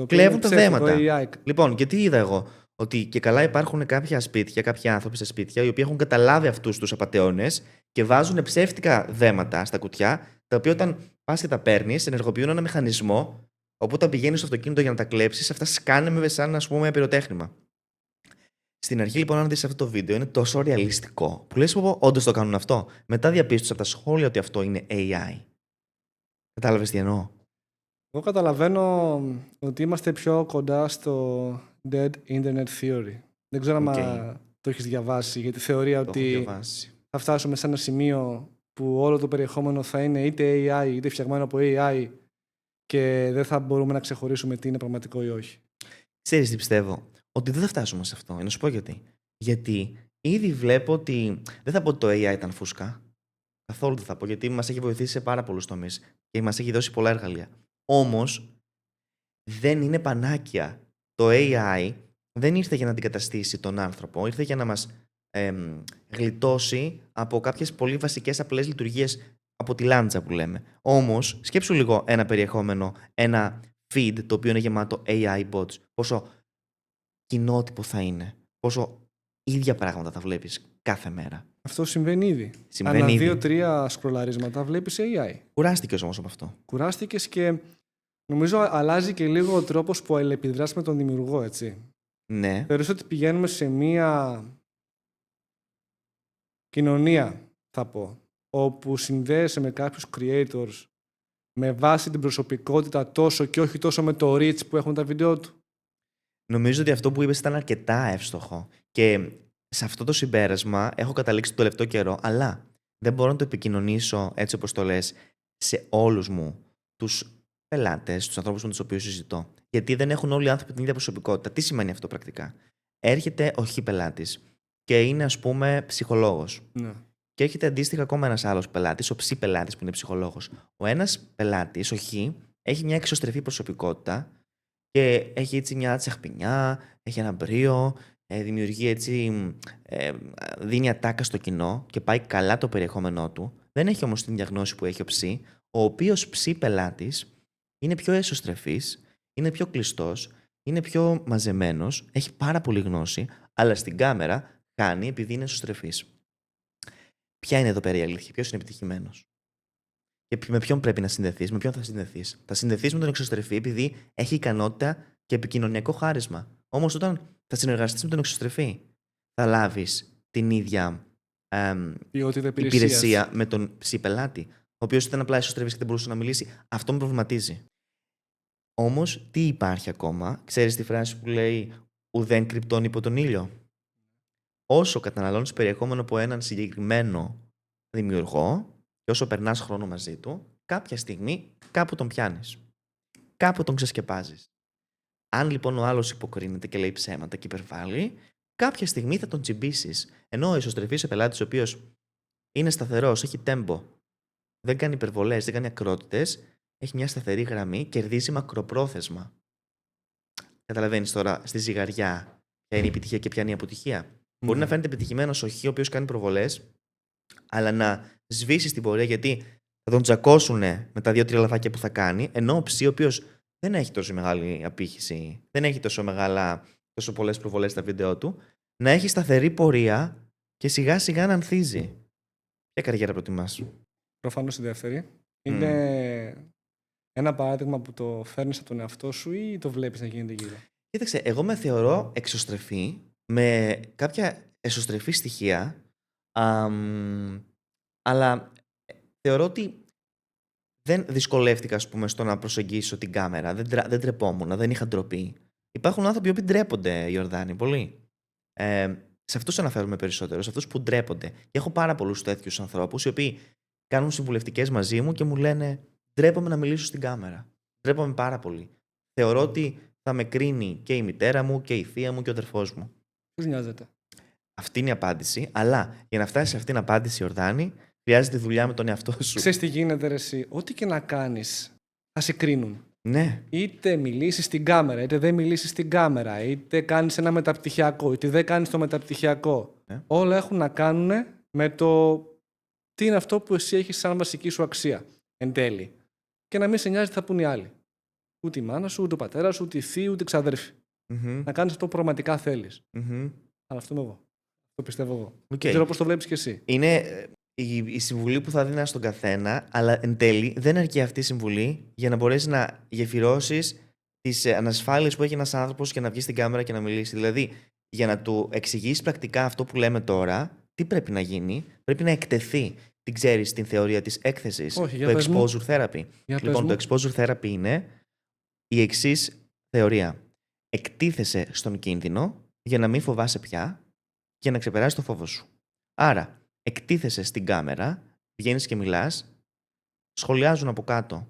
Κλέβουν τα δέματα. Λοιπόν, και τι είδα εγώ? Ότι και καλά υπάρχουν κάποια σπίτια, κάποιοι άνθρωποι στα σπίτια, οι οποίοι έχουν καταλάβει αυτούς τους απατεώνες και βάζουν ψεύτικα δέματα στα κουτιά, τα οποία όταν πας και τα παίρνεις, ενεργοποιούν ένα μηχανισμό, όπου όταν πηγαίνεις στο αυτοκίνητο για να τα κλέψεις, αυτά σκάνε με σαν, ας πούμε, πυροτέχνημα. Στην αρχή, λοιπόν, αν δεις αυτό το βίντεο, είναι τόσο ρεαλιστικό που λες, όντως το κάνουν αυτό. Μετά διαπίστωσα από τα σχόλια ότι αυτό είναι AI. Κατάλαβες τι εννοώ? Εγώ καταλαβαίνω ότι είμαστε πιο κοντά στο Dead Internet Theory. Δεν ξέρω Οκ. αν το έχεις διαβάσει, για τη θεωρία Το έχω ότι διαβάσει. θα φτάσουμε σε ένα σημείο που όλο το περιεχόμενο θα είναι είτε AI είτε φτιαγμένο από AI και δεν θα μπορούμε να ξεχωρίσουμε τι είναι πραγματικό ή όχι. Ξέρεις τι πιστεύω? Ότι δεν θα φτάσουμε σε αυτό. Να σου πω γιατί. Γιατί ήδη βλέπω ότι. Δεν θα πω ότι το AI ήταν φούσκα. Καθόλου δεν θα πω, γιατί μας έχει βοηθήσει σε πάρα πολλούς τομείς και μας έχει δώσει πολλά εργαλεία. Όμως, δεν είναι πανάκια. Το AI δεν ήρθε για να αντικαταστήσει τον άνθρωπο, ήρθε για να μας γλιτώσει από κάποιες πολύ βασικές απλές λειτουργίες από τη λάντζα που λέμε. Όμως, σκέψου λίγο ένα περιεχόμενο, ένα feed το οποίο είναι γεμάτο AI bots. Πόσο κοινότυπο θα είναι, πόσο ίδια πράγματα θα βλέπεις κάθε μέρα. Αυτό συμβαίνει ήδη. Συμβαίνει Ανά ήδη. 2-3 σκρολαρίσματα βλέπεις AI. Κουράστηκες όμως από αυτό. Κουράστηκες και νομίζω αλλάζει και λίγο ο τρόπος που αλληλεπιδράς με τον δημιουργό, έτσι. Ναι. Θεωρείς ότι πηγαίνουμε σε μία κοινωνία, θα πω, όπου συνδέεσαι με κάποιους creators με βάση την προσωπικότητα τόσο και όχι τόσο με το reach που έχουν τα βίντεο του. Νομίζω ότι αυτό που είπες ήταν αρκετά εύστοχο. Και σε αυτό το συμπέρασμα έχω καταλήξει το τελευταίο καιρό, αλλά δεν μπορώ να το επικοινωνήσω έτσι όπως το λες σε όλους μου τους πελάτες, τους ανθρώπους με τους οποίους συζητώ. Γιατί δεν έχουν όλοι οι άνθρωποι την ίδια προσωπικότητα. Τι σημαίνει αυτό πρακτικά? Έρχεται ο χ πελάτης και είναι, ας πούμε, ψυχολόγος. Ναι. Και έρχεται αντίστοιχα ακόμα ένας άλλος πελάτης, ο ψ πελάτης που είναι ψυχολόγος. Ο ένας πελάτης, ο χ, έχει μια εξωστρεφή προσωπικότητα και έχει έτσι μια τσαχπινιά, έχει ένα μπρίο, δημιουργεί έτσι, δίνει ατάκα στο κοινό και πάει καλά το περιεχόμενό του. Δεν έχει όμως την διαγνώση που έχει ο ψ, ο οποίος ψ πελάτης είναι πιο εσωστρεφής, είναι πιο κλειστός, είναι πιο μαζεμένος, έχει πάρα πολύ γνώση, αλλά στην κάμερα χάνει επειδή είναι εσωστρεφής. Ποια είναι εδώ πέρα η αλήθεια, ποιος είναι επιτυχημένος? Και με ποιον πρέπει να συνδεθείς, με ποιον θα συνδεθείς? Θα συνδεθείς με τον εξωστρεφή επειδή έχει ικανότητα και επικοινωνιακό χάρισμα. Όμως όταν θα συνεργαστείς με τον εξωστρεφή, θα λάβεις την ίδια Ποιότητα υπηρεσία με τον ψηπελάτη, ο οποίος ήταν απλά εσωστρεφής και δεν μπορούσε να μιλήσει. Αυτό με προβληματίζει. Όμως τι υπάρχει ακόμα? Ξέρεις τη φράση που λέει «Ουδέν κρυπτών υπό τον ήλιο»? Όσο καταναλώνεις περιεχόμενο από έναν συγκεκριμένο δημιουργό και όσο περνάς χρόνο μαζί του, κάποια στιγμή κάπου τον πιάνεις. Κάπου τον ξεσκεπάζεις. Αν λοιπόν ο άλλος υποκρίνεται και λέει ψέματα και υπερβάλλει, κάποια στιγμή θα τον τσιμπήσεις. Ενώ ο εσωστρεφής πελάτης, ο οποίος είναι σταθερός, έχει τέμπο, δεν κάνει υπερβολές, δεν κάνει ακρότητες, έχει μια σταθερή γραμμή, κερδίζει μακροπρόθεσμα. Καταλαβαίνεις τώρα στη ζυγαριά ποια είναι η επιτυχία και ποια είναι η αποτυχία? Μπορεί να φαίνεται επιτυχημένος ο χ, ο οποίος κάνει προβολές, αλλά να σβήσει την πορεία γιατί θα τον τσακώσουν με τα 2-3 λαθάκια που θα κάνει, ενώ ο ψ, ο οποίος δεν έχει τόσο μεγάλη απήχηση, δεν έχει τόσο πολλές προβολές στα βίντεο του, να έχει σταθερή πορεία και σιγά σιγά να ανθίζει. Ποια καριέρα προτιμάς? Προφανώς η δεύτερη. Είναι ένα παράδειγμα που το φέρνεις από τον εαυτό σου ή το βλέπεις να γίνεται γύρω? Κοίταξε, εγώ με θεωρώ εξωστρεφή με κάποια εσωστρεφή στοιχεία, αλλά θεωρώ ότι δεν δυσκολεύτηκα, ας πούμε, στο να προσεγγίσω την κάμερα. Δεν τρεπόμουν, δεν είχα ντροπή. Υπάρχουν άνθρωποι που ντρέπονται, Ιορδάνη, πολύ. Σε αυτούς αναφέρομαι περισσότερο, σε αυτούς που ντρέπονται. Και έχω πάρα πολλούς τέτοιους ανθρώπους, οι οποίοι κάνουν συμβουλευτικές μαζί μου και μου λένε «Ντρέπομαι να μιλήσω στην κάμερα. Ντρέπομαι πάρα πολύ. Θεωρώ ότι θα με κρίνει και η μητέρα μου και η θεία μου και ο αδερφός μου». Πώς νοιάζεται? Αυτή είναι η απάντηση, αλλά για να φτάσει σε αυτήν την απάντηση, Ιορδάνη, χρειάζεται δουλειά με τον εαυτό σου. Ξέρεις τι γίνεται, ρε εσύ? Ό,τι και να κάνεις, θα σε κρίνουν. Ναι. Είτε μιλήσεις στην κάμερα, είτε δεν μιλήσεις στην κάμερα, είτε κάνεις ένα μεταπτυχιακό, είτε δεν κάνεις το μεταπτυχιακό. Όλα έχουν να κάνουν με το τι είναι αυτό που εσύ έχεις σαν βασική σου αξία εν τέλει. Και να μην σε νοιάζει τι θα πούν οι άλλοι. Ούτε η μάνα σου, ούτε ο πατέρας σου, ούτε η θεία, ούτε η ξαδέρφη. Να κάνεις αυτό που πραγματικά θέλεις. Αλλά αυτό είμαι εγώ. Το πιστεύω εγώ. Δεν ξέρω πώς το βλέπεις κι εσύ. Είναι η συμβουλή που θα δίνα στον καθένα, αλλά εν τέλει δεν αρκεί αυτή η συμβουλή για να μπορέσεις να γεφυρώσεις τις ανασφάλειες που έχει ένας άνθρωπος και να βγει στην κάμερα και να μιλήσει. Δηλαδή, για να του εξηγήσει πρακτικά αυτό που λέμε τώρα, τι πρέπει να γίνει, πρέπει να εκτεθεί. Την ξέρεις την θεωρία της έκθεσης, Όχι, για το πες μου. exposure therapy. Για Λοιπόν, πες το exposure therapy είναι η εξής θεωρία. Εκτίθεσαι στον κίνδυνο για να μην φοβάσαι πια και να ξεπεράσεις το φόβο σου. Άρα, εκτίθεσαι στην κάμερα, βγαίνεις και μιλάς, σχολιάζουν από κάτω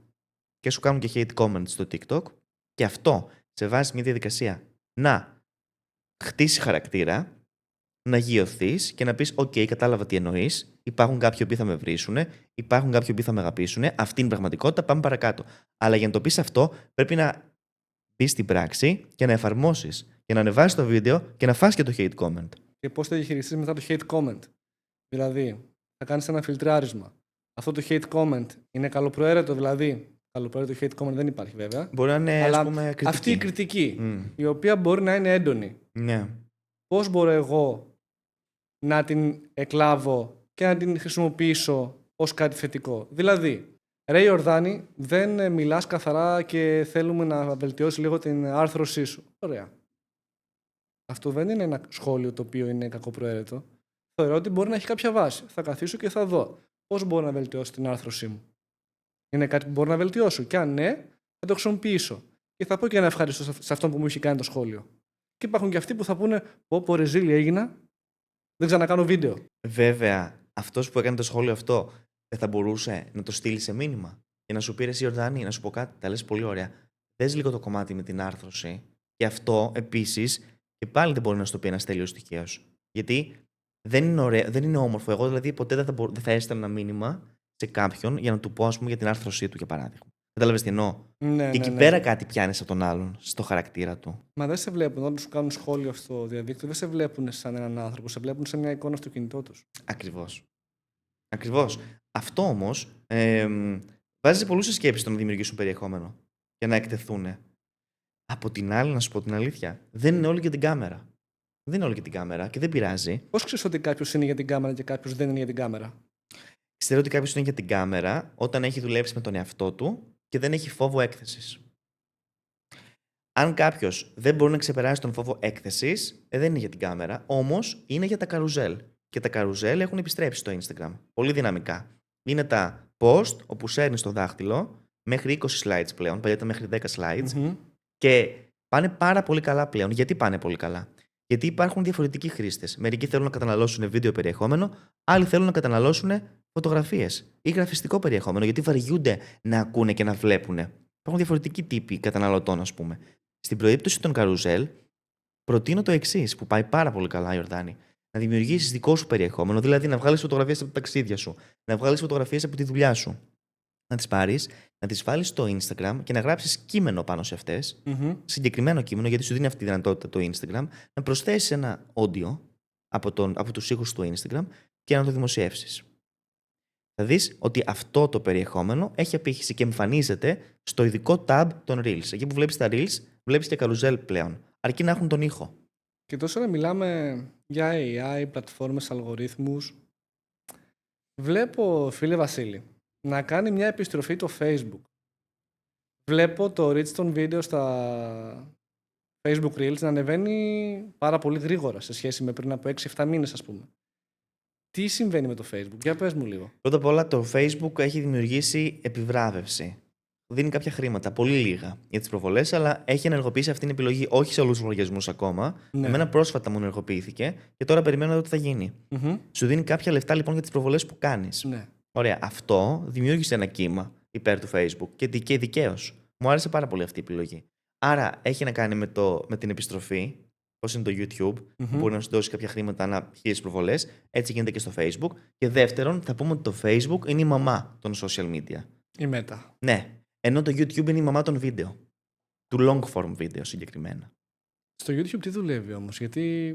και σου κάνουν και hate comments στο TikTok και αυτό σε βάζει μια διαδικασία να χτίσει χαρακτήρα, να γιωθείς και να πεις «ΟΚ, κατάλαβα τι εννοείς, υπάρχουν κάποιοι που θα με βρίσουν, υπάρχουν κάποιοι που θα με αγαπήσουν, αυτή είναι η πραγματικότητα, πάμε παρακάτω». Αλλά για να το πεις αυτό πρέπει να μπεις στην πράξη και να εφαρμόσεις και να ανεβάσεις το βίντεο και να φας και το hate comment. Και πώς θα διαχειριστείς μετά το hate comment. Δηλαδή, θα κάνεις ένα φιλτράρισμα. Αυτό το hate comment είναι καλοπροαίρετο, δηλαδή. Καλοπροαίρετο hate comment δεν υπάρχει βέβαια. Μπορεί να είναι, Αλλά ας πούμε, κριτική. αυτή η κριτική, η οποία μπορεί να είναι έντονη, Ναι. πώς μπορώ εγώ να την εκλάβω και να την χρησιμοποιήσω ως κάτι θετικό. Δηλαδή, ρε Ιορδάνη, δεν μιλάς καθαρά και θέλουμε να βελτιώσεις λίγο την άρθρωσή σου. Ωραία. Αυτό δεν είναι ένα σχόλιο το οποίο είναι κακοπροαίρετο. Θεωρώ ότι μπορεί να έχει κάποια βάση. Θα καθίσω και θα δω πώς μπορώ να βελτιώσω την άρθρωσή μου. Είναι κάτι που μπορώ να βελτιώσω. Και αν ναι, θα το χρησιμοποιήσω. Και θα πω και ένα ευχαριστώ σε αυτόν που μου έχει κάνει το σχόλιο. Και υπάρχουν και αυτοί που θα πούνε: Πω, ρεζίλη έγινα, δεν ξανακάνω βίντεο. Βέβαια, αυτός που έκανε το σχόλιο αυτό δεν θα μπορούσε να το στείλει σε μήνυμα και να σου πει εσύ, Ιορδάνη, να σου πω κάτι, τα λες πολύ ωραία. Δες λίγο το κομμάτι με την άρθρωση. Και αυτό επίσης και πάλι δεν μπορεί να σου το πει ένας τέλειος τυχαίος. Γιατί δεν είναι, δεν είναι όμορφο. Εγώ δηλαδή ποτέ δεν θα έστελνα ένα μήνυμα σε κάποιον για να του πω, ας πούμε, για την άρθρωσή του, για παράδειγμα. Κατάλαβες τι εννοώ. Ναι, Και εκεί πέρα κάτι πιάνει από τον άλλον, στο χαρακτήρα του. Μα δεν σε βλέπουν όταν σου κάνουν σχόλιο στο διαδίκτυο, δεν σε βλέπουν σαν έναν άνθρωπο, σε βλέπουν σαν μια εικόνα στο κινητό του. Ακριβώς. Αυτό όμως βάζει πολλούς σε σκέψη το να δημιουργήσουν περιεχόμενο για να εκτεθούν. Από την άλλη, να σου πω την αλήθεια, δεν είναι όλοι για την κάμερα. Δεν είναι όλοι για την κάμερα και δεν πειράζει. Πώς ξέρεις ότι κάποιος είναι για την κάμερα και κάποιος δεν είναι για την κάμερα? Ξέρω ότι κάποιος είναι για την κάμερα όταν έχει δουλέψει με τον εαυτό του και δεν έχει φόβο έκθεσης. Αν κάποιος δεν μπορεί να ξεπεράσει τον φόβο έκθεσης, δεν είναι για την κάμερα, όμως είναι για τα καρουζέλ. Και τα καρουζέλ έχουν επιστρέψει στο Instagram. Πολύ δυναμικά. Είναι τα post όπου σέρνεις το δάχτυλο μέχρι 20 slides πλέον, παλιά ήταν μέχρι 10 slides, και πάνε πάρα πολύ καλά πλέον. Γιατί πάνε πολύ καλά? Γιατί υπάρχουν διαφορετικοί χρήστες. Μερικοί θέλουν να καταναλώσουν βίντεο περιεχόμενο, άλλοι θέλουν να καταναλώσουν φωτογραφίες ή γραφιστικό περιεχόμενο, γιατί βαριούνται να ακούνε και να βλέπουν. Υπάρχουν διαφορετικοί τύποι καταναλωτών, ας πούμε. Στην περίπτωση των καρουζέλ, προτείνω το εξής, που πάει πάρα πολύ καλά, Ιορδάνη. Να δημιουργήσεις δικό σου περιεχόμενο, δηλαδή να βγάλεις φωτογραφίες από τα ταξίδια σου, να βγάλεις φωτογραφίες από τη δουλειά σου. Να τις πάρεις, να τις βάλεις στο Instagram και να γράψεις κείμενο πάνω σε αυτές, συγκεκριμένο κείμενο, γιατί σου δίνει αυτή τη δυνατότητα το Instagram, να προσθέσεις ένα audio από τους ήχους του Instagram και να το δημοσιεύσεις. Θα δεις ότι αυτό το περιεχόμενο έχει απήχηση και εμφανίζεται στο ειδικό tab των Reels. Εκεί που βλέπεις τα Reels, βλέπεις και καρουζέλ πλέον, αρκεί να έχουν τον ήχο. Και τόσο να μιλάμε για AI, πλατφόρμες, αλγορίθμους, βλέπω, φίλε Βασίλη, να κάνει μια επιστροφή το Facebook. Βλέπω το reach των βίντεο στα Facebook Reels να ανεβαίνει πάρα πολύ γρήγορα σε σχέση με πριν από 6-7 μήνες, ας πούμε. Τι συμβαίνει με το Facebook? Για πες μου λίγο. Πρώτα απ' όλα, το Facebook έχει δημιουργήσει επιβράβευση. Δίνει κάποια χρήματα, πολύ λίγα για τις προβολές, αλλά έχει ενεργοποιήσει αυτή την επιλογή, όχι σε όλους τους λογαριασμούς ακόμα. Ναι. Εμένα πρόσφατα μου ενεργοποιήθηκε και τώρα περιμένω να δω τι θα γίνει. Σου δίνει κάποια λεφτά λοιπόν για τις προβολές που κάνεις. Ναι. Ωραία. Αυτό δημιούργησε ένα κύμα υπέρ του Facebook και δικαίως. Μου άρεσε πάρα πολύ αυτή η επιλογή. Άρα έχει να κάνει με την επιστροφή, πώς είναι το YouTube, που μπορεί να σου δώσει κάποια χρήματα ανά 1000 προβολές. Έτσι γίνεται και στο Facebook. Και δεύτερον, θα πούμε ότι το Facebook είναι η μαμά των social media. Η Meta. Ναι. Ενώ το YouTube είναι η μαμά των βίντεο. Του long form βίντεο συγκεκριμένα. Στο YouTube τι δουλεύει όμως? Γιατί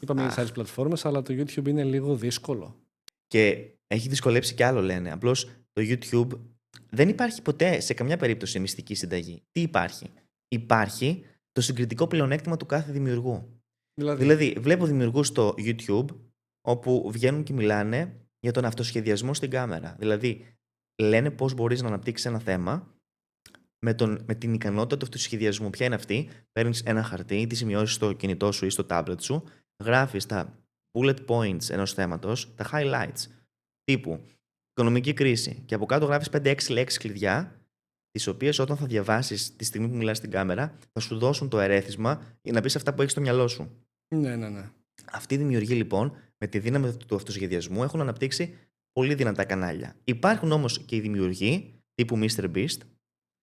είπαμε για τις άλλες πλατφόρμες, αλλά το YouTube είναι λίγο δύσκολο. Και έχει δυσκολέψει κι άλλο, λένε. Απλώς το YouTube δεν υπάρχει ποτέ σε καμιά περίπτωση μυστική συνταγή. Τι υπάρχει? Υπάρχει το συγκριτικό πλεονέκτημα του κάθε δημιουργού. Δηλαδή βλέπω δημιουργούς στο YouTube όπου βγαίνουν και μιλάνε για τον αυτοσχεδιασμό στην κάμερα. Δηλαδή, λένε πώς μπορείς να αναπτύξεις ένα θέμα με την ικανότητα του αυτοσχεδιασμού. Ποια είναι αυτή? Παίρνεις ένα χαρτί, τη σημειώσεις στο κινητό σου ή στο tablet σου, γράφεις τα bullet points ενός θέματος, τα highlights, τύπου οικονομική κρίση, και από κάτω γράφεις 5-6 λέξεις κλειδιά, τις οποίες όταν θα διαβάσεις τη στιγμή που μιλάς στην κάμερα, θα σου δώσουν το ερέθισμα για να πεις αυτά που έχεις στο μυαλό σου. Ναι. Αυτοί οι δημιουργοί, λοιπόν, με τη δύναμη του αυτοσχεδιασμού, έχουν αναπτύξει πολύ δυνατά κανάλια. Υπάρχουν όμως και οι δημιουργοί, τύπου MrBeast,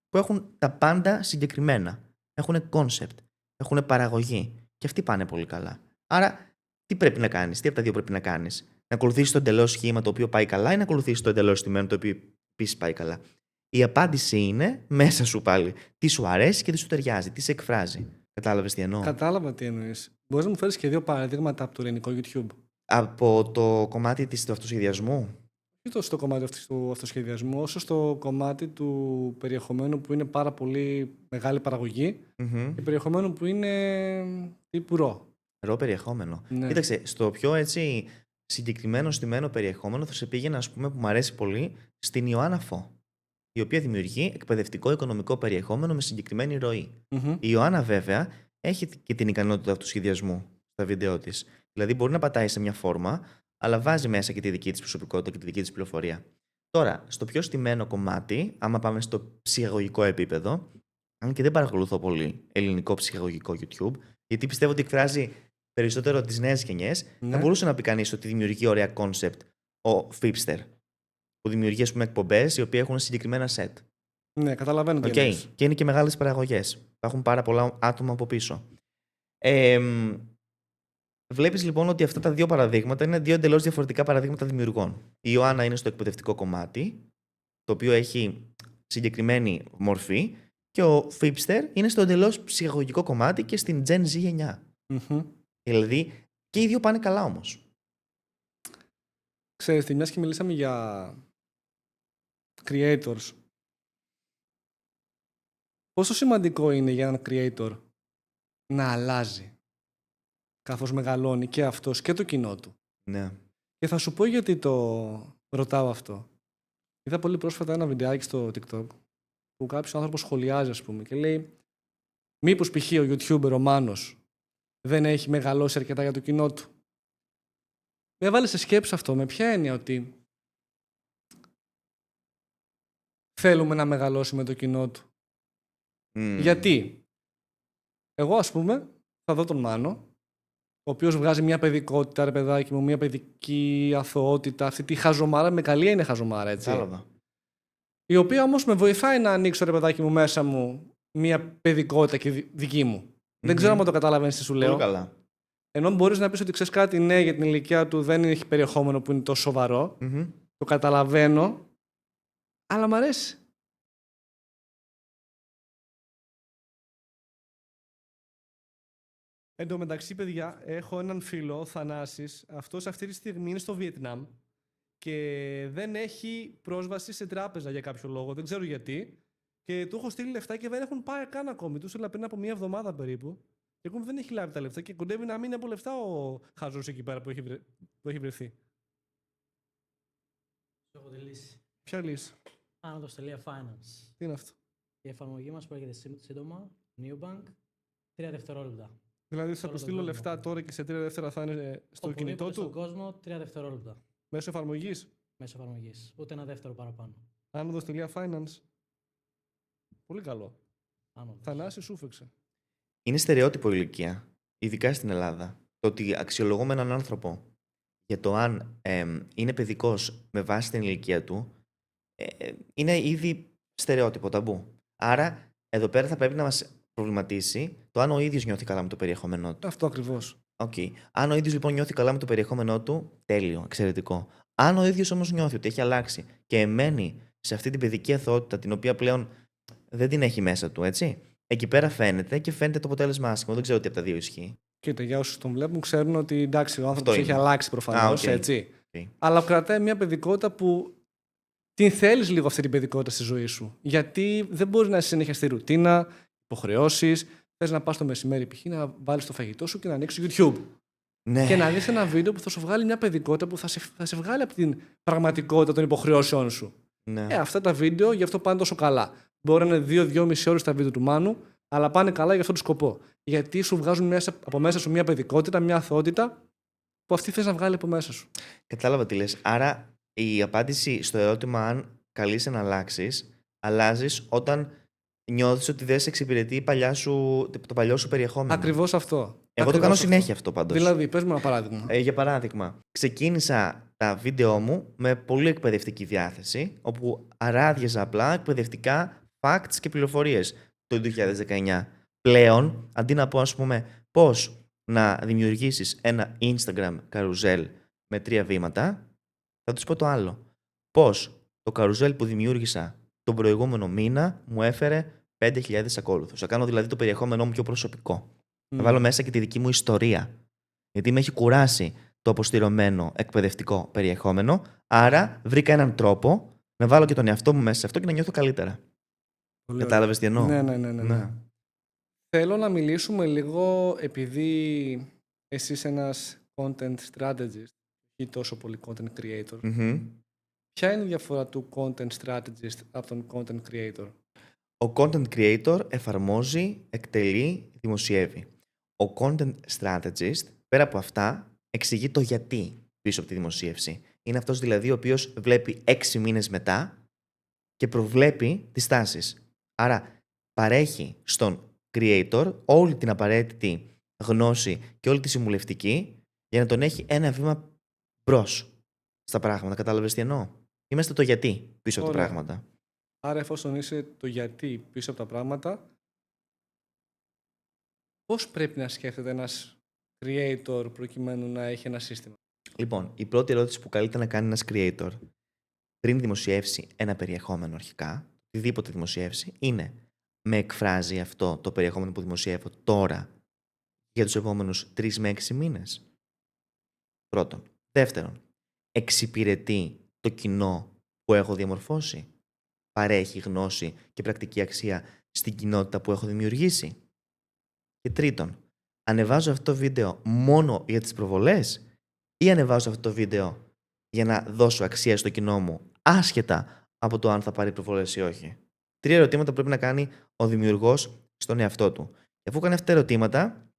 που έχουν τα πάντα συγκεκριμένα. Έχουν concept, έχουν παραγωγή. Και αυτοί πάνε πολύ καλά. Άρα, τι πρέπει να κάνεις, τι από τα δύο πρέπει να κάνεις? Να ακολουθήσεις το εντελώς σχήμα το οποίο πάει καλά, ή να ακολουθήσεις το εντελώς στημένο το οποίο επίσης πάει καλά? Η απάντηση είναι μέσα σου πάλι. Τι σου αρέσει και τι σου ταιριάζει, τι σε εκφράζει. Κατάλαβες τι εννοώ? Κατάλαβα τι εννοείς. Μπορείς να μου φέρεις και 2 παραδείγματα από το ελληνικό YouTube? Από το κομμάτι του αυτοσχεδιασμού. Όχι τόσο στο κομμάτι του αυτοσχεδιασμού, όσο στο κομμάτι του περιεχομένου που είναι πάρα πολύ μεγάλη παραγωγή και περιεχομένου που είναι τύπου ρο περιεχόμενο. Ναι. Κοίταξε, στο πιο έτσι συγκεκριμένο στημένο περιεχόμενο θα σε πήγαινα, ας πούμε, που μου αρέσει πολύ, στην Ιωάννα Φω, η οποία δημιουργεί εκπαιδευτικό οικονομικό περιεχόμενο με συγκεκριμένη ροή. Η Ιωάννα, βέβαια, έχει και την ικανότητα αυτοσχεδιασμού στα βίντεο της. Δηλαδή, μπορεί να πατάει σε μια φόρμα, αλλά βάζει μέσα και τη δική της προσωπικότητα και τη δική της πληροφορία. Τώρα, στο πιο στημένο κομμάτι, άμα πάμε στο ψυχαγωγικό επίπεδο, αν και δεν παρακολουθώ πολύ ελληνικό ψυχαγωγικό YouTube, γιατί πιστεύω ότι εκφράζει περισσότερο τις νέες γενιές, θα μπορούσε να πει κανείς ότι δημιουργεί ωραία concept ο Fipster, που δημιουργεί, ας πούμε, εκπομπές οι οποίες έχουν συγκεκριμένα set. Ναι, καταλαβαίνω τι εννοείς. Και είναι και μεγάλες παραγωγές. Υπάρχουν πάρα πολλά άτομα από πίσω. Βλέπεις λοιπόν ότι αυτά τα δύο παραδείγματα είναι δύο εντελώς διαφορετικά παραδείγματα δημιουργών. Η Ιωάννα είναι στο εκπαιδευτικό κομμάτι, το οποίο έχει συγκεκριμένη μορφή, και ο Fipster είναι στο εντελώς ψυχαγωγικό κομμάτι και στην Gen Z γενιά. Δηλαδή και οι δύο πάνε καλά όμως. Ξέρεις, μιας και μιλήσαμε για creators, πόσο σημαντικό είναι για έναν creator να αλλάζει καθώς μεγαλώνει και αυτός και το κοινό του? Ναι. Και θα σου πω γιατί το ρωτάω αυτό. Είδα πολύ πρόσφατα ένα βιντεάκι στο TikTok που κάποιος άνθρωπος σχολιάζει, ας πούμε, και λέει μήπως π.χ. ο YouTuber ο Μάνος δεν έχει μεγαλώσει αρκετά για το κοινό του? Με έβαλε σε σκέψη αυτό, με ποια έννοια? Ότι θέλουμε να μεγαλώσουμε το κοινό του. Γιατί εγώ, ας πούμε, θα δω τον Μάνο, ο οποίος βγάζει μια παιδικότητα, ρε παιδάκι μου, μια παιδική αθωότητα, αυτή τη χαζομάρα, με καλή είναι χαζομάρα, έτσι. Κατάλαβα. Η οποία όμως με βοηθάει να ανοίξω, ρε παιδάκι μου, μέσα μου μια παιδικότητα και δική μου. Δεν ξέρω αν το καταλαβαίνεις τι σου λέω. Πολύ καλά. Ενώ μπορείς να πεις ότι ξέρεις κάτι, ναι, για την ηλικία του δεν έχει περιεχόμενο που είναι τόσο σοβαρό. Το καταλαβαίνω, αλλά μ' αρέσει. Εν τω μεταξύ, παιδιά, έχω έναν φίλο, Θανάσης. Αυτός αυτή τη στιγμή είναι στο Βιετνάμ και δεν έχει πρόσβαση σε τράπεζα για κάποιο λόγο. Δεν ξέρω γιατί. Και του έχω στείλει λεφτά και δεν έχουν πάει καν ακόμη. Του έστειλα πριν από 1 εβδομάδα περίπου. Και ακόμη δεν έχει λάβει τα λεφτά και κοντεύει να μείνει από λεφτά ο χαζός εκεί πέρα που έχει βρεθεί. Έχω τη λύση. Ποια λύση? Άνοδος.finance. Τι είναι αυτό? Η εφαρμογή μας που έρχεται σύντομα, Newbank, 3 δευτερόλεπτα. Δηλαδή θα του στείλω λεφτά τώρα και σε 3 δεύτερα θα είναι στο κινητό του? Στον κόσμο, 3 δευτερόλεπτα. Μέσω εφαρμογής? Μέσω εφαρμογής. Ούτε ένα δεύτερο παραπάνω. Άνοδος.finance. Πολύ καλό. Άνοδος. Θανάση, σου φέξε. Είναι στερεότυπο ηλικία, ειδικά στην Ελλάδα, το ότι αξιολογούμε έναν άνθρωπο για το αν είναι παιδικός με βάση την ηλικία του, είναι ήδη στερεότυπο, ταμπού. Άρα, εδώ πέρα θα πρέπει να μας προβληματίσει το αν ο ίδιος νιώθει καλά με το περιεχόμενό του. Αυτό ακριβώς. Okay. Αν ο ίδιος λοιπόν νιώθει καλά με το περιεχόμενό του, τέλειο, εξαιρετικό. Αν ο ίδιος όμως νιώθει ότι έχει αλλάξει και μένει σε αυτή την παιδική αθωότητα, την οποία πλέον δεν την έχει μέσα του, έτσι, εκεί πέρα φαίνεται και φαίνεται το αποτέλεσμα άσχημο. Δεν ξέρω τι από τα δύο ισχύει. Κοίτα, για όσους τον βλέπουν, ξέρουν ότι εντάξει, ο άνθρωπος έχει αλλάξει προφανώς, έτσι. Okay. Αλλά κρατάει μια παιδικότητα που την θέλεις λίγο αυτή την παιδικότητα στη ζωή σου. Γιατί δεν μπορεί να είσαι συνέχεια στη ρουτίνα, υποχρεώσεις. Θες να πας το μεσημέρι, π.χ. να βάλεις το φαγητό σου και να ανοίξεις YouTube. Ναι. Και να δεις ένα βίντεο που θα σου βγάλει μια παιδικότητα που θα σε βγάλει από την πραγματικότητα των υποχρεώσεων σου. Ναι. Αυτά τα βίντεο γι' αυτό πάνε τόσο καλά. Μπορεί να είναι 2-2,5 ώρες τα βίντεο του Μάνου, αλλά πάνε καλά για αυτόν τον σκοπό. Γιατί σου βγάζουν από μέσα σου μια παιδικότητα, μια αθωότητα που αυτή θες να βγάλει από μέσα σου. Κατάλαβα τι λες. Άρα η απάντηση στο ερώτημα αν καλείσαι να αλλάξεις, αλλάζεις όταν νιώθεις ότι δεν σε εξυπηρετεί το παλιό σου περιεχόμενο. Ακριβώς αυτό. Εγώ το Ακριβώς κάνω αυτό. συνέχεια αυτό πάντως. Δηλαδή, πες μου ένα παράδειγμα. Για παράδειγμα, ξεκίνησα τα βίντεό μου με πολύ εκπαιδευτική διάθεση, όπου αράδιαζα απλά εκπαιδευτικά facts και πληροφορίες το 2019. Πλέον, αντί να πω, ας πούμε, πώς να δημιουργήσεις ένα Instagram καρουζέλ με 3 βήματα, θα τους πω το άλλο. Πώς το καρουζέλ που δημιούργησα τον προηγούμενο μήνα μου έφερε 5.000 ακόλουθους. Θα κάνω δηλαδή το περιεχόμενό μου πιο προσωπικό. Θα βάλω μέσα και τη δική μου ιστορία. Γιατί με έχει κουράσει το αποστηρωμένο εκπαιδευτικό περιεχόμενο. Άρα βρήκα έναν τρόπο να βάλω και τον εαυτό μου μέσα σε αυτό και να νιώθω καλύτερα. Κατάλαβες τι εννοώ? Ναι. Θέλω να μιλήσουμε λίγο, επειδή εσύ είσαι ένας content strategist ή τόσο πολύ content creator. Ποια είναι η διαφορά του content strategist από τον content creator? Ο content creator εφαρμόζει, εκτελεί, δημοσιεύει. Ο content strategist, πέρα από αυτά, εξηγεί το γιατί πίσω από τη δημοσίευση. Είναι αυτός δηλαδή ο οποίος βλέπει 6 μήνες μετά και προβλέπει τις τάσεις. Άρα παρέχει στον creator όλη την απαραίτητη γνώση και όλη τη συμβουλευτική για να τον έχει ένα βήμα μπρος στα πράγματα. Κατάλαβες τι εννοώ? Είμαστε το γιατί πίσω από τα πράγματα. Άρα, εφόσον είσαι το γιατί πίσω από τα πράγματα, πώς πρέπει να σκέφτεται ένας creator προκειμένου να έχει ένα σύστημα? Λοιπόν, η πρώτη ερώτηση που καλείται να κάνει ένας creator πριν δημοσιεύσει ένα περιεχόμενο αρχικά, οτιδήποτε δημοσιεύσει, είναι με εκφράζει αυτό το περιεχόμενο που δημοσιεύω τώρα για τους επόμενους 3 με 6 μήνες. Πρώτον. Δεύτερον, εξυπηρετεί το κοινό που έχω διαμορφώσει. Παρέχει γνώση και πρακτική αξία στην κοινότητα που έχω δημιουργήσει. Και τρίτον, ανεβάζω αυτό το βίντεο μόνο για τις προβολές ή ανεβάζω αυτό το βίντεο για να δώσω αξία στο κοινό μου, άσχετα από το αν θα πάρει προβολές ή όχι. 3 ερωτήματα πρέπει να κάνει ο δημιουργός στον εαυτό του. Και αφού κάνει αυτά τα ερωτήματα,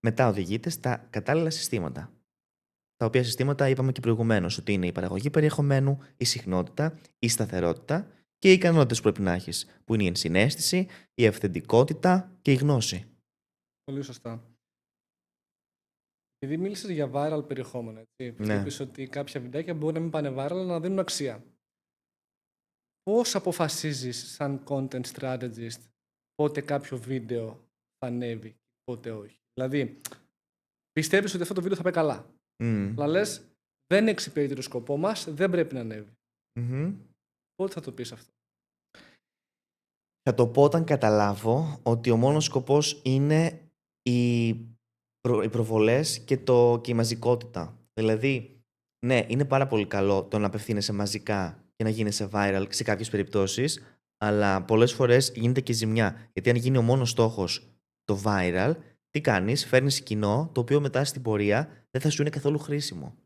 μετά οδηγείται στα κατάλληλα συστήματα. Τα οποία συστήματα είπαμε και προηγουμένως ότι είναι η παραγωγή περιεχομένου, η συχνότητα, η σταθερότητα και οι ικανότητες που πρέπει να έχεις, που είναι η ενσυναίσθηση, η αυθεντικότητα και η γνώση. Πολύ σωστά. Επειδή μίλησες για viral περιεχόμενο, έτσι, Ναι. είπες ότι κάποια βιντεάκια μπορεί να μην πάνε viral, αλλά να δίνουν αξία. Πώς αποφασίζεις σαν content strategist πότε κάποιο βίντεο θα ανέβει, πότε όχι? Δηλαδή, πιστεύεις ότι αυτό το βίντεο θα πάει καλά, αλλά λες, δεν εξυπηρετεί το σκοπό μας, δεν πρέπει να ανέβει. Πότε θα το πεις αυτό? Θα το πω όταν καταλάβω ότι ο μόνος σκοπός είναι οι προβολές και η μαζικότητα. Δηλαδή, ναι, είναι πάρα πολύ καλό το να απευθύνεσαι μαζικά και να γίνεσαι viral σε κάποιες περιπτώσεις, αλλά πολλές φορές γίνεται και ζημιά. Γιατί αν γίνει ο μόνος στόχος το viral, τι κάνεις? Φέρνεις κοινό το οποίο μετά στην πορεία δεν θα σου είναι καθόλου χρήσιμο.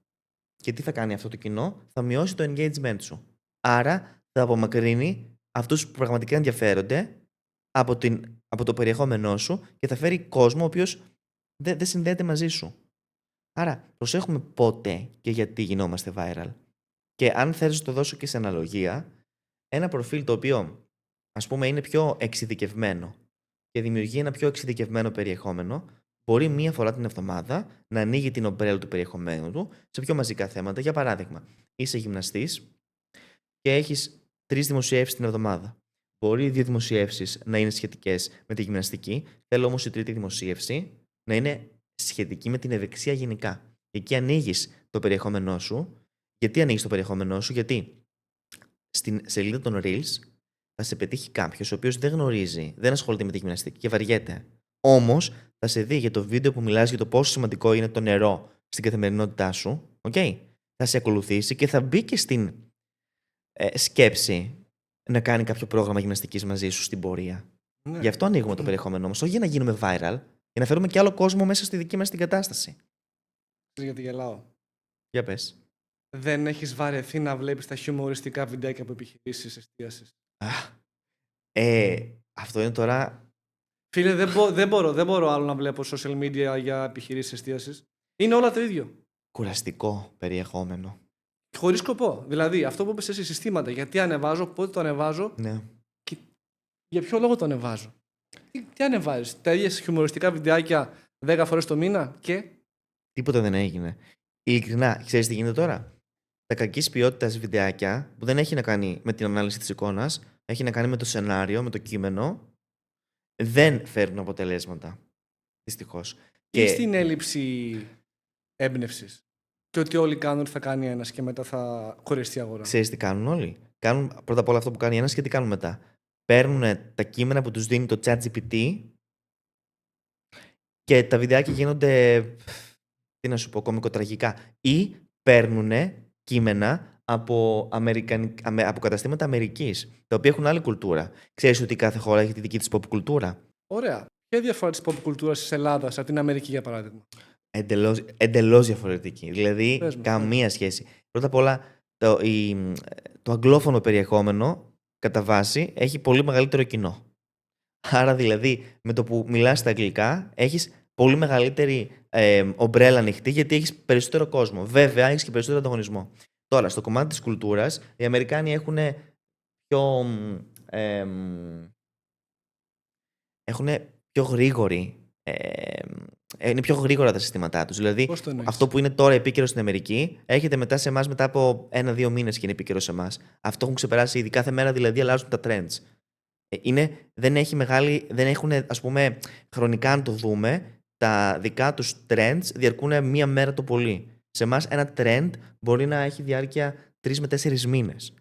Και τι θα κάνει αυτό το κοινό? Θα μειώσει το engagement σου. Άρα θα απομακρύνει αυτούς που πραγματικά ενδιαφέρονται από το περιεχόμενό σου και θα φέρει κόσμο ο οποίος δεν συνδέεται μαζί σου. Άρα προσέχουμε πότε και γιατί γινόμαστε viral. Και αν θέλεις να το δώσω και σε αναλογία, ένα προφίλ το οποίο ας πούμε είναι πιο εξειδικευμένο και δημιουργεί ένα πιο εξειδικευμένο περιεχόμενο, μπορεί μία φορά την εβδομάδα να ανοίγει την ομπρέλα του περιεχομένου του σε πιο μαζικά θέματα. Για παράδειγμα, είσαι γυμναστής και έχεις 3 δημοσιεύσεις την εβδομάδα. Μπορεί οι 2 δημοσιεύσεις να είναι σχετικές με τη γυμναστική, θέλω όμως η τρίτη δημοσίευση να είναι σχετική με την ευεξία γενικά. Εκεί ανοίγεις το περιεχόμενό σου. Γιατί ανοίγεις το περιεχόμενό σου? Γιατί στην σελίδα των Reels θα σε πετύχει κάποιος ο οποίος δεν γνωρίζει, δεν ασχολείται με τη γυμναστική και βαριέται. Όμως θα σε δει για το βίντεο που μιλάς για το πόσο σημαντικό είναι το νερό στην καθημερινότητά σου. Okay? Θα σε ακολουθήσει και θα μπει και στην σκέψη να κάνει κάποιο πρόγραμμα γυμναστικής μαζί σου στην πορεία. Ναι. Γι' αυτό ανοίγουμε το περιεχόμενό μας, όχι για να γίνουμε viral, για να φέρουμε και άλλο κόσμο μέσα στη δική μας την κατάσταση. Γιατί γελάω. Για πες. Δεν έχεις βαρεθεί να βλέπεις τα χιουμοριστικά βιντεάκια από επιχειρήσεις εστίασης? Αυτό είναι τώρα. Φίλε, δεν μπορώ άλλο να βλέπω social media για επιχειρήσεις εστίασης. Είναι όλα το ίδιο. Κουραστικό περιεχόμενο. Χωρίς σκοπό. Δηλαδή, αυτό που είπες εσύ, συστήματα. Γιατί ανεβάζω, πότε το ανεβάζω, Ναι. και για ποιο λόγο το ανεβάζω. Τι ανεβάζεις, τα ίδια χιουμοριστικά βιντεάκια 10 φορές το μήνα και. Τίποτα δεν έγινε. Ειλικρινά, ξέρεις τι γίνεται τώρα. Τα κακής ποιότητας βιντεάκια που δεν έχει να κάνει με την ανάλυση της εικόνας, έχει να κάνει με το σενάριο, με το κείμενο, δεν φέρνουν αποτελέσματα. Δυστυχώς. Ή στην έλλειψη έμπνευσης. Και ότι όλοι κάνουν ότι θα κάνει ένας και μετά θα χωριστεί η αγορά. Ξέρεις τι κάνουν όλοι. Κάνουν πρώτα απ' όλα αυτό που κάνει ένας και τι κάνουν μετά. Παίρνουν τα κείμενα που τους δίνει το ChatGPT και τα βιντεάκια γίνονται, τι να σου πω, κωμικοτραγικά. Ή παίρνουν κείμενα από καταστήματα Αμερικής, τα οποία έχουν άλλη κουλτούρα. Ξέρεις ότι κάθε χώρα έχει τη δική της pop κουλτούρα. Ωραία. Ποια διαφορά της pop κουλτούρας της Ελλάδας από την Αμερική, για παράδειγμα. Εντελώς διαφορετική. Δηλαδή, Πες μου, καμία σχέση. Πρώτα απ' όλα, το αγγλόφωνο περιεχόμενο, κατά βάση, έχει πολύ μεγαλύτερο κοινό. Άρα, δηλαδή, με το που μιλάς στα αγγλικά, έχεις πολύ μεγαλύτερη ομπρέλα ανοιχτή, γιατί έχεις περισσότερο κόσμο. Βέβαια, έχεις και περισσότερο ανταγωνισμό. Τώρα, στο κομμάτι της κουλτούρας, οι Αμερικάνοι έχουν πιο... έχουν πιο γρήγορη. Είναι πιο γρήγορα τα συστήματά τους. Δηλαδή, Πώς το εννοείς? αυτό που είναι τώρα επίκαιρο στην Αμερική, έρχεται μετά σε εμάς μετά από 1-2 μήνες και είναι επίκαιρο σε εμάς. Αυτό έχουν ξεπεράσει ήδη. Κάθε μέρα δηλαδή αλλάζουν τα trends. Δεν έχουν, ας πούμε, χρονικά αν το δούμε, τα δικά τους trends διαρκούν μία μέρα το πολύ. Σε εμάς ένα trend μπορεί να έχει διάρκεια 3 με 4 μήνες.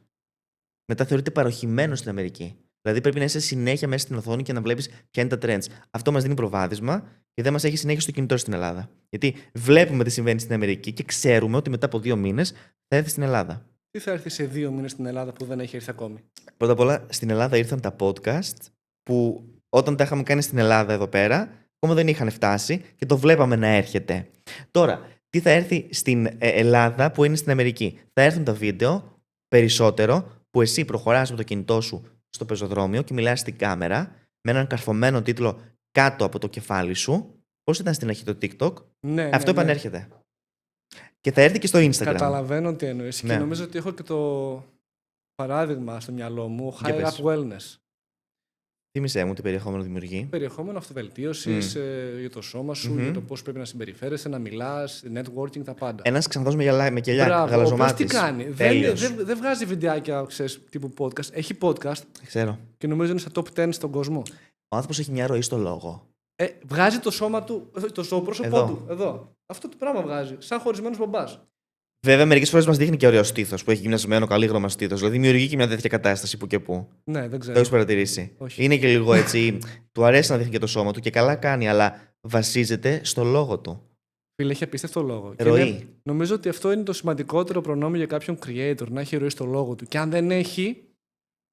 Μετά θεωρείται παροχημένο στην Αμερική. Δηλαδή πρέπει να είσαι συνέχεια μέσα στην οθόνη και να βλέπεις ποια είναι τα trends. Αυτό μας δίνει προβάδισμα και δεν μας έχει συνέχεια στο κινητό στην Ελλάδα. Γιατί βλέπουμε τι συμβαίνει στην Αμερική και ξέρουμε ότι μετά από 2 μήνες θα έρθει στην Ελλάδα. Τι θα έρθει σε 2 μήνες στην Ελλάδα που δεν έχει έρθει ακόμη? Πρώτα απ' όλα, στην Ελλάδα ήρθαν τα podcast που όταν τα είχαμε κάνει στην Ελλάδα εδώ πέρα, ακόμα δεν είχαν φτάσει και το βλέπαμε να έρχεται. Τώρα, τι θα έρθει στην Ελλάδα που είναι στην Αμερική? Θα έρθουν τα βίντεο περισσότερο που εσύ προχωράς με το κινητό σου στο πεζοδρόμιο και μιλάς στην κάμερα με έναν καρφωμένο τίτλο κάτω από το κεφάλι σου. Πώς ήταν στην αρχή το TikTok? Ναι, Αυτό επανέρχεται. Και θα έρθει και στο Instagram. Καταλαβαίνω τι εννοείς. Ναι. Και νομίζω ότι έχω και το παράδειγμα στο μυαλό μου. Για Higher πες. Up Wellness. Θύμισέ μου τι περιεχόμενο δημιουργεί. Περιεχόμενο αυτοβελτίωσης για το σώμα σου, για το πώς πρέπει να συμπεριφέρεσαι, να μιλάς, networking, τα πάντα. Ένας ξανθός με κελιά, Μπράβο, ο οποίος γαλαζομάτης. τι κάνει? Δεν βγάζει βιντεάκια, ξέρεις, τύπου podcast. Έχει podcast Ξέρω. και νομίζω είναι στα top 10 στον κόσμο. Ο άνθρωπος έχει μια ροή στο λόγο. Βγάζει το σώμα του, το πρόσωπό Εδώ. του. Εδώ. Αυτό το πράγμα βγάζει. Σαν χωρισμένος μπαμπάς. Βέβαια, μερικές φορές μας δείχνει και ωραίο στήθος που έχει γυμνασμένο, καλύγρωμα στήθος. Δηλαδή, δημιουργεί και μια τέτοια κατάσταση που και που. Ναι, δεν Το ξέρω. έχεις παρατηρήσει. Όχι. Είναι και λίγο έτσι. Του αρέσει να δείχνει και το σώμα του και καλά κάνει, αλλά βασίζεται στο λόγο του. Φίλε, έχει απίστευτο λόγο. Και Ροή. νομίζω ότι αυτό είναι το σημαντικότερο προνόμιο για κάποιον creator, να έχει ροή στο λόγο του. Και αν δεν έχει,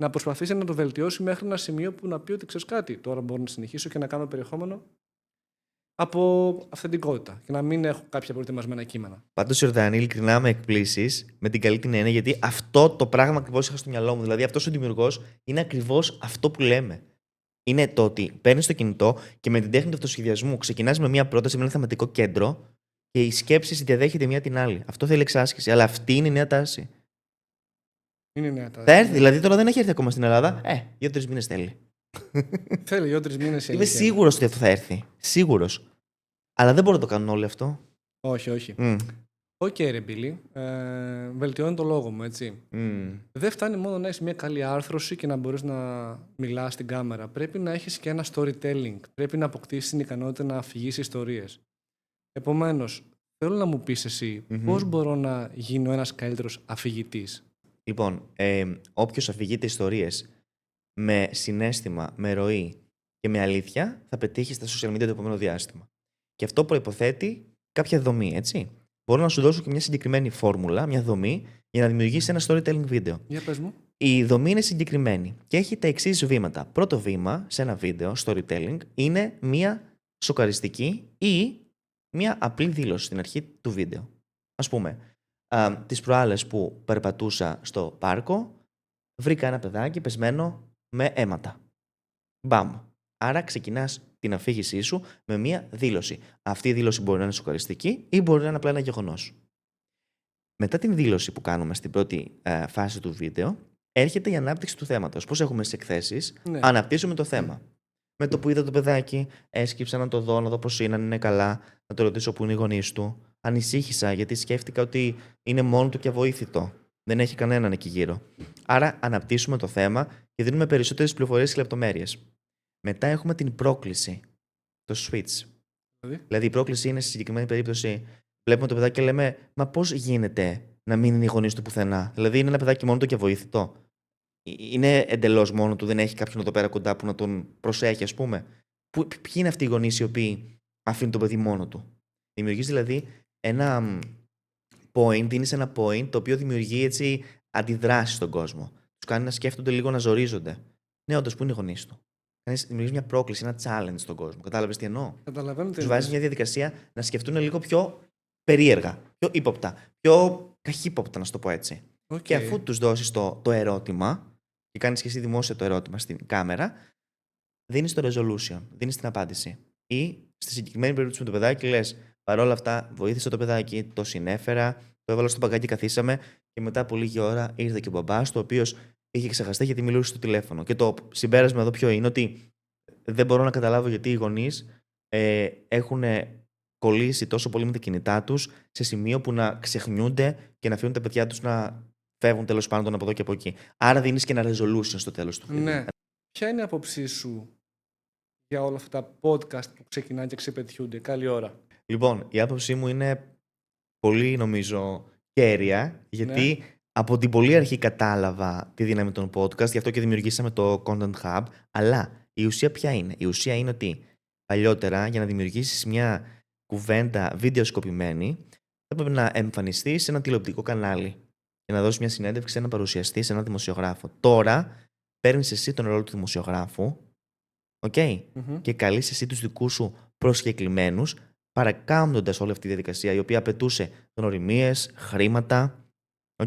να προσπαθήσει να το βελτιώσει μέχρι ένα σημείο που να πει ότι ξέρεις κάτι. Τώρα μπορώ να συνεχίσω και να κάνω περιεχόμενο από αυθεντικότητα και να μην έχω κάποια προετοιμασμένα κείμενα. Πάντως, Ιορδάνη, ειλικρινά με εκπλήσεις με την καλή την έννοια, γιατί αυτό το πράγμα ακριβώς είχα στο μυαλό μου. Δηλαδή, αυτός ο δημιουργός είναι ακριβώς αυτό που λέμε. Είναι το ότι παίρνεις το κινητό και με την τέχνη του αυτοσχεδιασμού ξεκινάς με μια πρόταση, με ένα θεματικό κέντρο και η σκέψη διαδέχεται μία την άλλη. Αυτό θέλει εξάσκηση, αλλά αυτή είναι η νέα τάση. Είναι η νέα τάση. Θα έρθει, δηλαδή τώρα δεν έχει έρθει ακόμα στην Ελλάδα. 2-3 μήνες θέλει. Θέλει 2-3 μήνες. Είμαι σίγουρος ότι αυτό θα έρθει. Σίγουρος. Αλλά δεν μπορούν να το κάνουν όλοι αυτό. Όχι, όχι. Οκ, ρε Μπίλι. Βελτιώνει το λόγο μου, έτσι. Δεν φτάνει μόνο να έχεις μια καλή άρθρωση και να μπορείς να μιλάς στην κάμερα. Πρέπει να έχεις και ένα storytelling. Πρέπει να αποκτήσεις την ικανότητα να αφηγήσεις ιστορίες. Επομένως, θέλω να μου πεις εσύ πώς μπορώ να γίνω ένας καλύτερος αφηγητής. Λοιπόν, όποιος αφηγείται ιστορίες με συναίσθημα, με ροή και με αλήθεια, θα πετύχει στα social media το επόμενο διάστημα. Και αυτό προϋποθέτει κάποια δομή, έτσι. Μπορώ να σου δώσω και μια συγκεκριμένη φόρμουλα, μια δομή, για να δημιουργήσει ένα storytelling βίντεο. Για πες μου. Η δομή είναι συγκεκριμένη και έχει τα εξής βήματα. Πρώτο βήμα σε ένα βίντεο, storytelling, είναι μια σοκαριστική ή μια απλή δήλωση στην αρχή του βίντεο. Ας πούμε, τις προάλλες που περπατούσα στο πάρκο, βρήκα ένα παιδάκι πεσμένο με αίματα. Μπαμ. Άρα ξεκινάς την αφήγησή σου με μία δήλωση. Αυτή η δήλωση μπορεί να είναι σοκαριστική ή μπορεί να είναι απλά ένα γεγονός. Μετά την δήλωση που κάνουμε στην πρώτη φάση του βίντεο, έρχεται η ανάπτυξη του θέματος. Πώς έχουμε στις εκθέσεις, Ναι. αναπτύσσουμε το θέμα. Με το που είδα το παιδάκι, έσκυψα να το δω, να δω πώς είναι, αν είναι καλά, να το ρωτήσω πού είναι οι γονείς του. Ανησύχησα γιατί σκέφτηκα ότι είναι μόνο του και αβοήθητο. Δεν έχει κανέναν εκεί γύρω. Άρα αναπτύσσουμε το θέμα και δίνουμε περισσότερες πληροφορίες και λεπτομέρειες. Μετά έχουμε την πρόκληση. Το switch. Δηλαδή η πρόκληση είναι στη συγκεκριμένη περίπτωση. Βλέπουμε το παιδάκι και λέμε, μα πώς γίνεται να μην είναι οι γονείς του πουθενά. Δηλαδή είναι ένα παιδάκι μόνο του και αβοήθητο. Είναι εντελώς μόνο του, δεν έχει κάποιον εδώ πέρα κοντά που να τον προσέχει, ας πούμε. Ποιοι είναι αυτοί οι γονείς οι οποίοι αφήνουν το παιδί μόνο του. Δημιουργείς δηλαδή ένα point, δίνεις ένα point το οποίο δημιουργεί έτσι αντιδράσεις στον κόσμο. Τους κάνει να σκέφτονται λίγο, να ζορίζονται. Ναι, όντως, πού είναι οι γονείς του. Δημιουργείς μια πρόκληση, ένα challenge στον κόσμο. Κατάλαβες τι εννοώ. Καταλαβαίνω. Τους βάζεις μια διαδικασία να σκεφτούν λίγο πιο περίεργα, πιο ύποπτα, πιο καχύποπτα, να σου το πω έτσι. Okay. Και αφού τους δώσεις το ερώτημα, και κάνεις και εσύ δημόσια το ερώτημα στην κάμερα, δίνεις το resolution, δίνεις την απάντηση. Ή στη συγκεκριμένη περίπτωση με το παιδάκι λες, παρόλα αυτά βοήθησα το παιδάκι, το συνέφερα, το έβαλα στο μπαγκάκι, καθίσαμε και μετά από λίγη ώρα ήρθε και ο μπαμπάς, ο οποίος είχε ξεχαστεί γιατί μιλούσε στο τηλέφωνο. Και το συμπέρασμα εδώ ποιο είναι, ότι δεν μπορώ να καταλάβω γιατί οι γονείς έχουν κολλήσει τόσο πολύ με τα κινητά τους σε σημείο που να ξεχνιούνται και να αφήνουν τα παιδιά τους να φεύγουν τέλος πάντων από εδώ και από εκεί. Άρα δίνεις και ένα resolution στο τέλος του βίντεο. Ναι. Ποια είναι η άποψή σου για όλα αυτά τα podcast που ξεκινάνε και ξεπετιούνται? Καλή ώρα. Λοιπόν, η άποψή μου είναι πολύ, νομίζω, κέρια, γιατί από την πολύ αρχή κατάλαβα τη δύναμη των podcast, γι' αυτό και δημιουργήσαμε το Content Hub, αλλά η ουσία ποια είναι? Η ουσία είναι ότι παλιότερα, για να δημιουργήσεις μια κουβέντα βιντεοσκοπημένη, θα πρέπει να εμφανιστείς σε ένα τηλεοπτικό κανάλι και να δώσεις μια συνέντευξη σε έναν παρουσιαστή, σε έναν δημοσιογράφο. Τώρα παίρνεις εσύ τον ρόλο του δημοσιογράφου, και καλείς εσύ τους δικούς σου προσκεκλημένους, παρακάμπτοντας όλη αυτή τη διαδικασία, η οποία απαιτούσε γνωριμίες, χρήματα.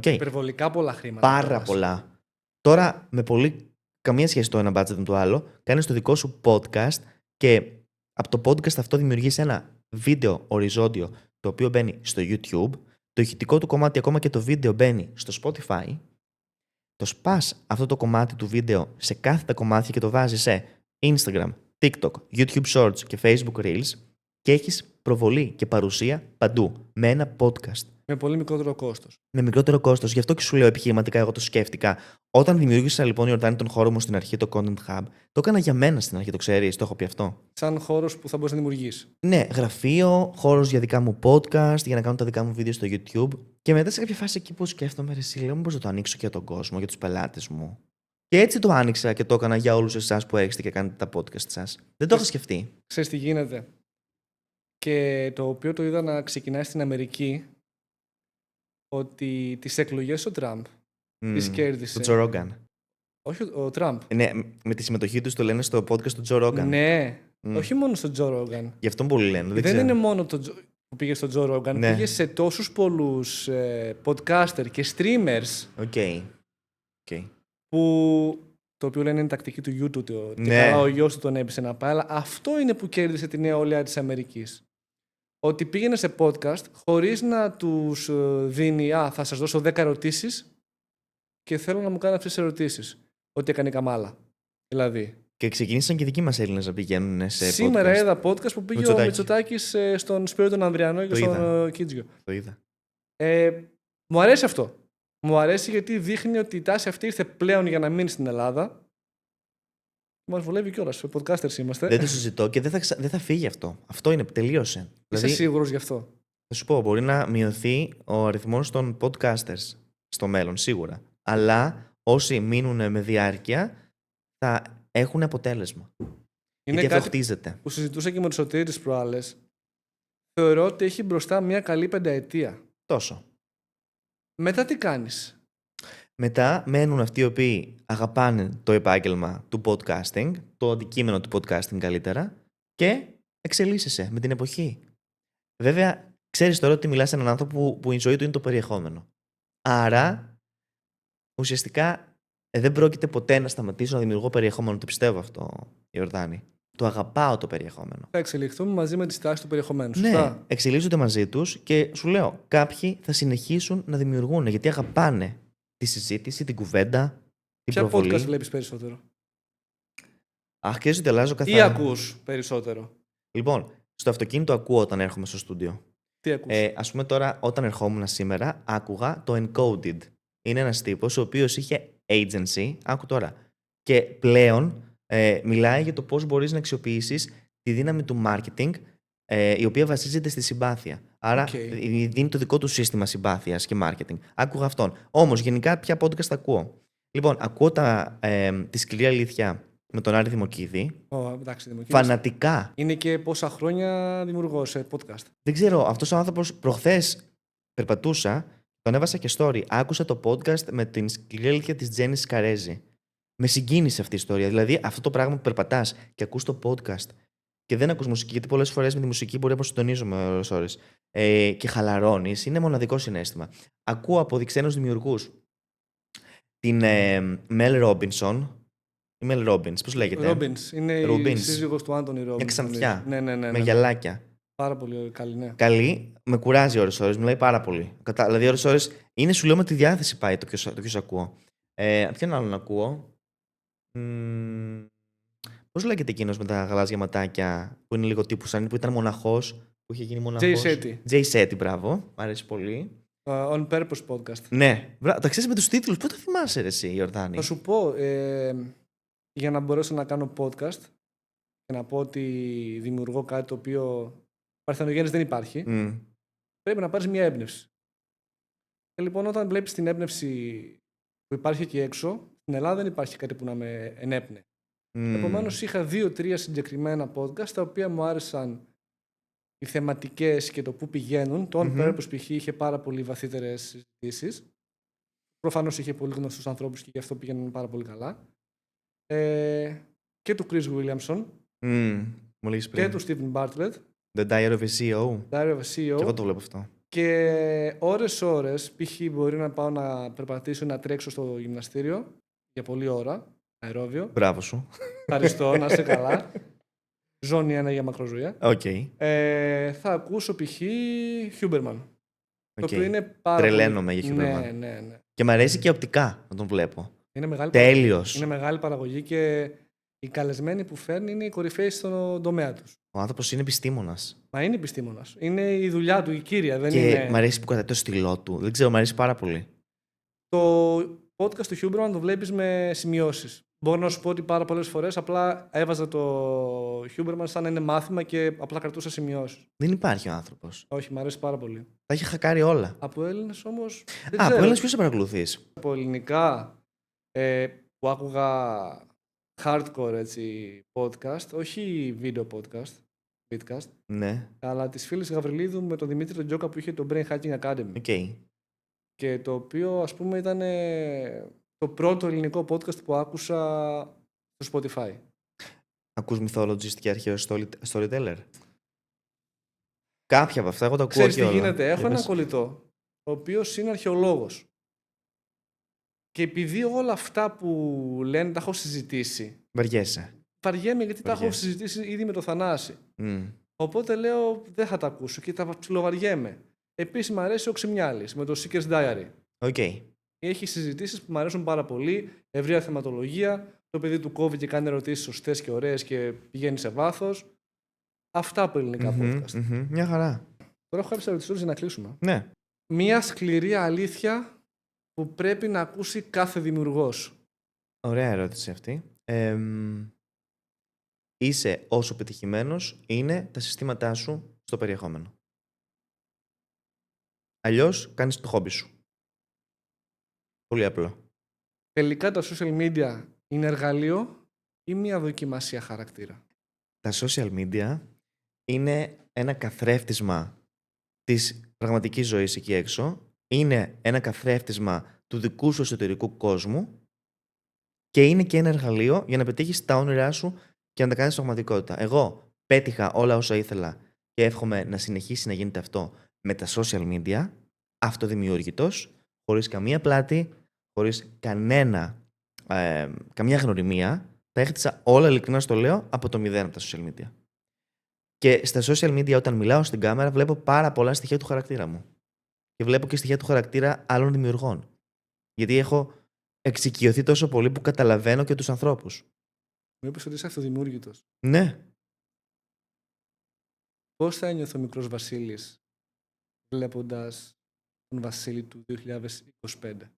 Υπερβολικά πολλά χρήματα. Πάρα πολλά. Τώρα, με πολύ καμία σχέση το ένα budget με το άλλο, κάνεις το δικό σου podcast και από το podcast αυτό δημιουργείς ένα βίντεο οριζόντιο, το οποίο μπαίνει στο YouTube. Το ηχητικό του κομμάτι, ακόμα και το βίντεο, μπαίνει στο Spotify. Το σπάς αυτό το κομμάτι του βίντεο σε κάθε τα κομμάτια και το βάζεις σε Instagram, TikTok, YouTube Shorts και Facebook Reels και έχεις προβολή και παρουσία παντού με ένα podcast. Με πολύ μικρότερο κόστος. Με μικρότερο κόστος. Γι' αυτό και σου λέω επιχειρηματικά, εγώ το σκέφτηκα. Όταν δημιούργησα λοιπόν, Ιορδάνη, τον χώρο μου στην αρχή, το Content Hub, το έκανα για μένα στην αρχή, το ξέρεις, το έχω πει αυτό. Σαν χώρος που θα μπορείς να δημιουργήσεις. Ναι, γραφείο, χώρος για δικά μου podcast, για να κάνω τα δικά μου βίντεο στο YouTube. Και μετά σε κάποια φάση εκεί που σκέφτομαι, εσύ λέω, μήπως να το ανοίξω και για τον κόσμο, για τους πελάτες μου. Και έτσι το άνοιξα και το έκανα για όλους εσάς που έρχεστε και κάνετε τα podcast σας. Δεν το είχα σκεφτεί. Ξέρεις τι γίνεται? Και το οποίο το είδα να ξεκινάει στην Αμερική, ότι τις εκλογές ο Τραμπ τις κέρδισε. Το Τζο Ρόγκαν. Όχι ο Τραμπ. Ναι, με τη συμμετοχή τους το λένε στο podcast του Τζο Ρόγκαν. Ναι, όχι μόνο στο Τζο Ρόγκαν. Γι' αυτόν πολλοί λένε. Δεν είναι μόνο που πήγε στο Τζο Ρόγκαν, Ναι. πήγε σε τόσους πολλούς podcaster και streamers. Οκ. Που το οποίο λένε είναι τακτική του YouTube. Και καλά ο γιος του τον έπεισε να πάει. Αλλά αυτό είναι που κέρδισε τη νέα ολιά της Αμερικής. Ότι πήγαινε σε podcast χωρίς να τους δίνει θα σας δώσω 10 ερωτήσεις και θέλω να μου κάνει αυτές τις ερωτήσεις. Ό,τι έκανε η Καμάλα. Δηλαδή. Και ξεκίνησαν και δικοί μας Έλληνες να πηγαίνουν σε Σήμερα podcast. είδα podcast που πήγε ο Μητσοτάκης στον Σπύρο τον Ανδριανό και στον Κίτζιο. Το είδα. Μου αρέσει αυτό. Μου αρέσει γιατί δείχνει ότι η τάση αυτή ήρθε πλέον για να μείνει στην Ελλάδα. Μας βολεύει κιόλας. Podcasters είμαστε. Δεν το συζητώ και δεν θα φύγει αυτό. Αυτό είναι, τελείωσε. Είσαι Δηλαδή, σίγουρος γι' αυτό? θα σου πω, μπορεί να μειωθεί ο αριθμός των podcasters στο μέλλον, σίγουρα. Αλλά όσοι μείνουν με διάρκεια θα έχουν αποτέλεσμα. Είναι γιατί αυτό κάτι χτίζεται. που συζητούσα και με τους Σωτήρη τις προάλλες. Θεωρώ ότι έχει μπροστά μια καλή πενταετία. Τόσο. Μετά τι κάνεις? Μετά μένουν αυτοί οι οποίοι αγαπάνε το επάγγελμα του podcasting, το αντικείμενο του podcasting καλύτερα, και εξελίσσεσαι με την εποχή. Βέβαια, ξέρεις τώρα ότι μιλάς σε έναν άνθρωπο που η ζωή του είναι το περιεχόμενο. Άρα, ουσιαστικά Δεν πρόκειται ποτέ να σταματήσω να δημιουργώ περιεχόμενο. Το πιστεύω αυτό, Ιορδάνη. Το αγαπάω το περιεχόμενο. Θα εξελιχθούμε μαζί με τις τάσεις του περιεχομένου. Ναι, Σωστά. εξελίσσονται μαζί τους και σου λέω, κάποιοι θα συνεχίσουν να δημιουργούν γιατί αγαπάνε τη συζήτηση, την κουβέντα, την Ποια προβολή. podcast βλέπεις περισσότερο? Αχ, ξέρεις ότι αλλάζω καθ' Ή ακούς περισσότερο? Λοιπόν, στο αυτοκίνητο ακούω όταν έρχομαι στο στούντιο. Τι ακούς? Ας πούμε τώρα, όταν ερχόμουν σήμερα, άκουγα το Encoded. Είναι ένας τύπος ο οποίος είχε agency, άκου τώρα, και πλέον μιλάει για το πώς μπορείς να αξιοποιήσεις τη δύναμη του marketing, η οποία βασίζεται στη συμπάθεια. Άρα δίνει το δικό του σύστημα συμπάθειας και marketing. Άκουγα αυτόν. Όμως, γενικά, ποια podcast ακούω? Λοιπόν, ακούω τη σκληρή αλήθεια με τον Άρη Δημοκίδη. Εντάξει, Δημοκίδης. Φανατικά. Είναι και πόσα χρόνια δημιουργός σε podcast. Δεν ξέρω, αυτός ο άνθρωπος προχθές περπατούσα, τον έβασα και story. Άκουσα το podcast με την σκληρή αλήθεια της Τζέννης Σκαρέζη. Με συγκίνησε αυτή η ιστορία. Δηλαδή, αυτό το πράγμα που περπατάς και ακούς το podcast και δεν ακούς μουσική, γιατί πολλές φορές με τη μουσική μπορεί να αποσυντονίζουμε ώρες και χαλαρώνεις, είναι μοναδικό συναίσθημα. Ακούω από ξένους δημιουργούς την Mel Robinson. Η Mel Robbins, πώς λέγεται? Robbins. Είναι η σύζυγος του Άντωνι Robbins. Μια ξανθιά. Ναι. Με γυαλάκια. Πάρα πολύ καλή, ναι. Καλή, με κουράζει ώρες, μιλάει πάρα πολύ. Δηλαδή, ώρες είναι, σου λέω, με τη διάθεση πάει το ποιος ακούω. Ποιον άλλον ακούω? Πώς λέγεται εκείνος με τα γαλάζια ματάκια, που είναι λίγο τύπου σαν που ήταν μοναχός, που είχε γίνει μοναχός? Jay Shetty, μπράβο. Μ' αρέσει πολύ. On Purpose podcast. Ναι, τα ξέρεις με τους τίτλους. Πού το θυμάσαι, ρε, εσύ, Ιορδάνη? Θα σου πω, για να μπορέσω να κάνω podcast και να πω ότι δημιουργώ κάτι το οποίο παρθενογέννης δεν υπάρχει, πρέπει να πάρεις μια έμπνευση. Και λοιπόν, όταν βλέπεις την έμπνευση που υπάρχει εκεί έξω, στην Ελλάδα δεν υπάρχει κάτι που να με ενέπνε. Επομένως, είχα 2-3 συγκεκριμένα podcast, τα οποία μου άρεσαν οι θεματικές και το πού πηγαίνουν. Το On Purpose π.χ. είχε πάρα πολύ βαθύτερες συζητήσεις. Προφανώς είχε πολύ γνωστούς ανθρώπους και γι' αυτό πήγαιναν πάρα πολύ καλά. Και του Chris Williamson. Και του Stephen Bartlett. The Diary of a CEO. Diary of a CEO. Και εγώ το βλέπω αυτό. Και ώρες, π.χ. μπορεί να πάω να περπατήσω ή να τρέξω στο γυμναστήριο για πολλή ώρα, αερόβιο. Μπράβο σου. Ευχαριστώ, να είσαι καλά. Ζώνη 1 για μακροζωία. Okay. Θα ακούσω π.χ. Huberman. Το οποίο είναι πάρα τρελαίνομαι για Huberman. Ναι. Και μ' αρέσει και οπτικά να τον βλέπω. Είναι μεγάλη τέλειος. Είναι μεγάλη παραγωγή και οι καλεσμένοι που φέρνει είναι οι κορυφαίοι στον τομέα τους. Ο άνθρωπος είναι επιστήμονας. Μα είναι επιστήμονας. Είναι η δουλειά του, η κύρια. Δεν και είναι... μ' αρέσει που κρατάει το στυλό του. Δεν ξέρω, μ' αρέσει πάρα πολύ. Το podcast του Huberman το βλέπεις με σημειώσεις. Μπορώ να σου πω ότι πάρα πολλές φορές απλά έβαζα το Huberman σαν να είναι μάθημα και απλά κρατούσα σημειώσεις. Δεν υπάρχει ο άνθρωπος. Όχι, μου αρέσει πάρα πολύ. Τα έχει χακάρει όλα. Από Έλληνες όμως. Από Έλληνες ποιος σε παρακολουθείς? Από ελληνικά που άκουγα hardcore έτσι, podcast, όχι video podcast. Ναι. Αλλά της φίλης Γαβριλίδου με τον Δημήτρη τον Τζόκα που είχε το Brain Hacking Academy. Okay. Και το οποίο ας πούμε ήταν το πρώτο ελληνικό podcast που άκουσα στο Spotify. Ακούς Mythologist και αρχαίο Storyteller? Κάποια από αυτά, εγώ τα ακούω. Ξέρεις και τι όλα. γίνεται? Έχω έναν κολλητό, ο οποίος είναι αρχαιολόγος. Και επειδή όλα αυτά που λένε τα έχω συζητήσει. Βαριέσαι. Βαριέμαι γιατί τα έχω συζητήσει ήδη με το Θανάση. Οπότε λέω δεν θα τα ακούσω και τα ψιλοβαριέμαι. Επίσης μου αρέσει ο Ξυμιάλης με το Seeker's Diary. Okay. Έχει συζητήσεις που μου αρέσουν πάρα πολύ. Ευρεία θεματολογία. Το παιδί του κόβει και κάνει ερωτήσεις σωστές και ωραίες και πηγαίνει σε βάθος. Αυτά από ελληνικά podcast. Μια χαρά. Τώρα έχω κάποιες ερωτήσεις για να κλείσουμε. Ναι. Μια σκληρή αλήθεια που πρέπει να ακούσει κάθε δημιουργός. Ωραία ερώτηση αυτή. Είσαι όσο πετυχημένος είναι τα συστήματά σου στο περιεχόμενο. Αλλιώς κάνεις το χόμπι σου. Πολύ απλό. Τελικά τα social media είναι εργαλείο ή μια δοκιμασία χαρακτήρα? Τα social media είναι ένα καθρέφτισμα της πραγματικής ζωής εκεί έξω. Είναι ένα καθρέφτισμα του δικού σου εσωτερικού κόσμου και είναι και ένα εργαλείο για να πετύχεις τα όνειρά σου και να τα κάνεις πραγματικότητα. Εγώ πέτυχα όλα όσα ήθελα και εύχομαι να συνεχίσει να γίνεται αυτό με τα social media, αυτοδημιουργητός, χωρίς καμία πλάτη, χωρίς κανένα καμιά γνωριμία. Τα έχτισα όλα, ειλικρινά στο λέω, από το 0 από τα social media. Και στα social media, όταν μιλάω στην κάμερα, βλέπω πάρα πολλά στοιχεία του χαρακτήρα μου. Και βλέπω και στοιχεία του χαρακτήρα άλλων δημιουργών. Γιατί έχω εξοικειωθεί τόσο πολύ που καταλαβαίνω και τους ανθρώπους. Μου είπες ότι είσαι αυτοδημιούργητος. Ναι. Πώς θα ένιωθε ο μικρός Βασίλης βλέποντας τον Βασίλη του 2025?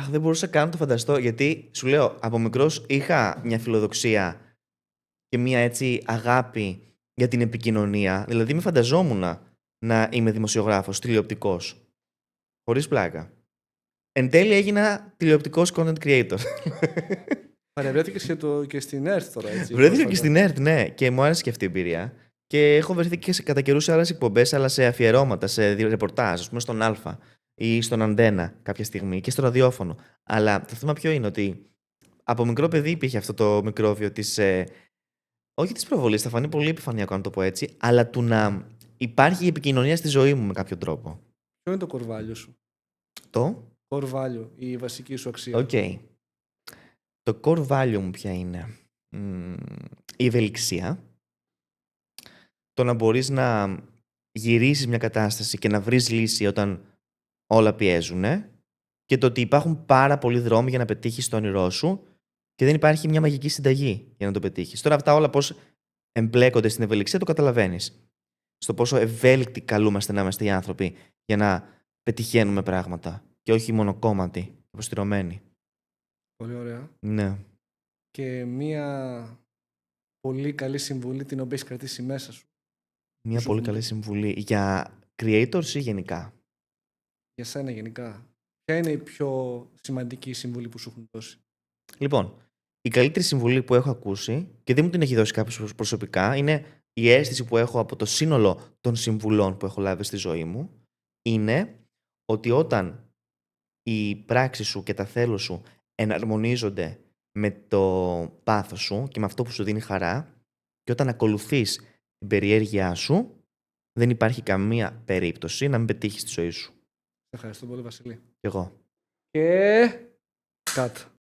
Δεν μπορούσα καν να το φανταστώ, γιατί σου λέω, από μικρός είχα μια φιλοδοξία και μια έτσι αγάπη για την επικοινωνία. Δηλαδή, με φανταζόμουν να είμαι δημοσιογράφος, τηλεοπτικός. Χωρίς πλάκα. Εν τέλει έγινα τηλεοπτικός content creator. Παρευρέθηκες και στην ΕΡΤ τώρα, έτσι. Βρέθηκα και στην ΕΡΤ, ναι, και μου άρεσε και αυτή η εμπειρία. Και έχω βρεθεί και κατά καιρούς σε άλλες εκπομπές, αλλά σε αφιερώματα, σε ρεπορτάζ, ας πούμε στον Α ή στον Αντένα κάποια στιγμή και στο ραδιόφωνο. Αλλά το θέμα ποιο είναι, ότι από μικρό παιδί υπήρχε αυτό το μικρόβιο της. Όχι της προβολής, θα φανεί πολύ επιφανειακό να το πω έτσι, αλλά του να υπάρχει η επικοινωνία στη ζωή μου με κάποιο τρόπο. Ποιο είναι το core value σου? Το. Core value, η βασική σου αξία. Οκ. Το core value μου ποια είναι? Η ευελιξία. Το να μπορείς να γυρίσεις μια κατάσταση και να βρεις λύση όταν όλα πιέζουν. Και το ότι υπάρχουν πάρα πολλοί δρόμοι για να πετύχεις το όνειρό σου και δεν υπάρχει μια μαγική συνταγή για να το πετύχεις. Τώρα αυτά όλα πώς εμπλέκονται στην ευελιξία το καταλαβαίνεις. Στο πόσο ευέλικτοι καλούμαστε να είμαστε οι άνθρωποι για να πετυχαίνουμε πράγματα και όχι μονοκόμματοι, αποστηρωμένοι. Πολύ ωραία. Ναι. Και μία πολύ καλή συμβουλή την οποία έχεις κρατήσει μέσα σου. Μια Σου πολύ έχουν καλή πει. συμβουλή για creators ή γενικά? Για σένα γενικά. Ποια είναι η πιο σημαντική συμβουλή που σου έχουν δώσει? Λοιπόν, η καλύτερη συμβουλή που έχω ακούσει και δεν μου την έχει δώσει κάποιος προσωπικά, είναι η αίσθηση που έχω από το σύνολο των συμβουλών που έχω λάβει στη ζωή μου, είναι ότι όταν η πράξη σου και τα θέλω σου εναρμονίζονται με το πάθος σου και με αυτό που σου δίνει χαρά, και όταν ακολουθείς την περιέργειά σου, δεν υπάρχει καμία περίπτωση να μην πετύχεις τη ζωή σου. Ευχαριστώ πολύ, Βασίλη. Κι εγώ. Και... Κάτω.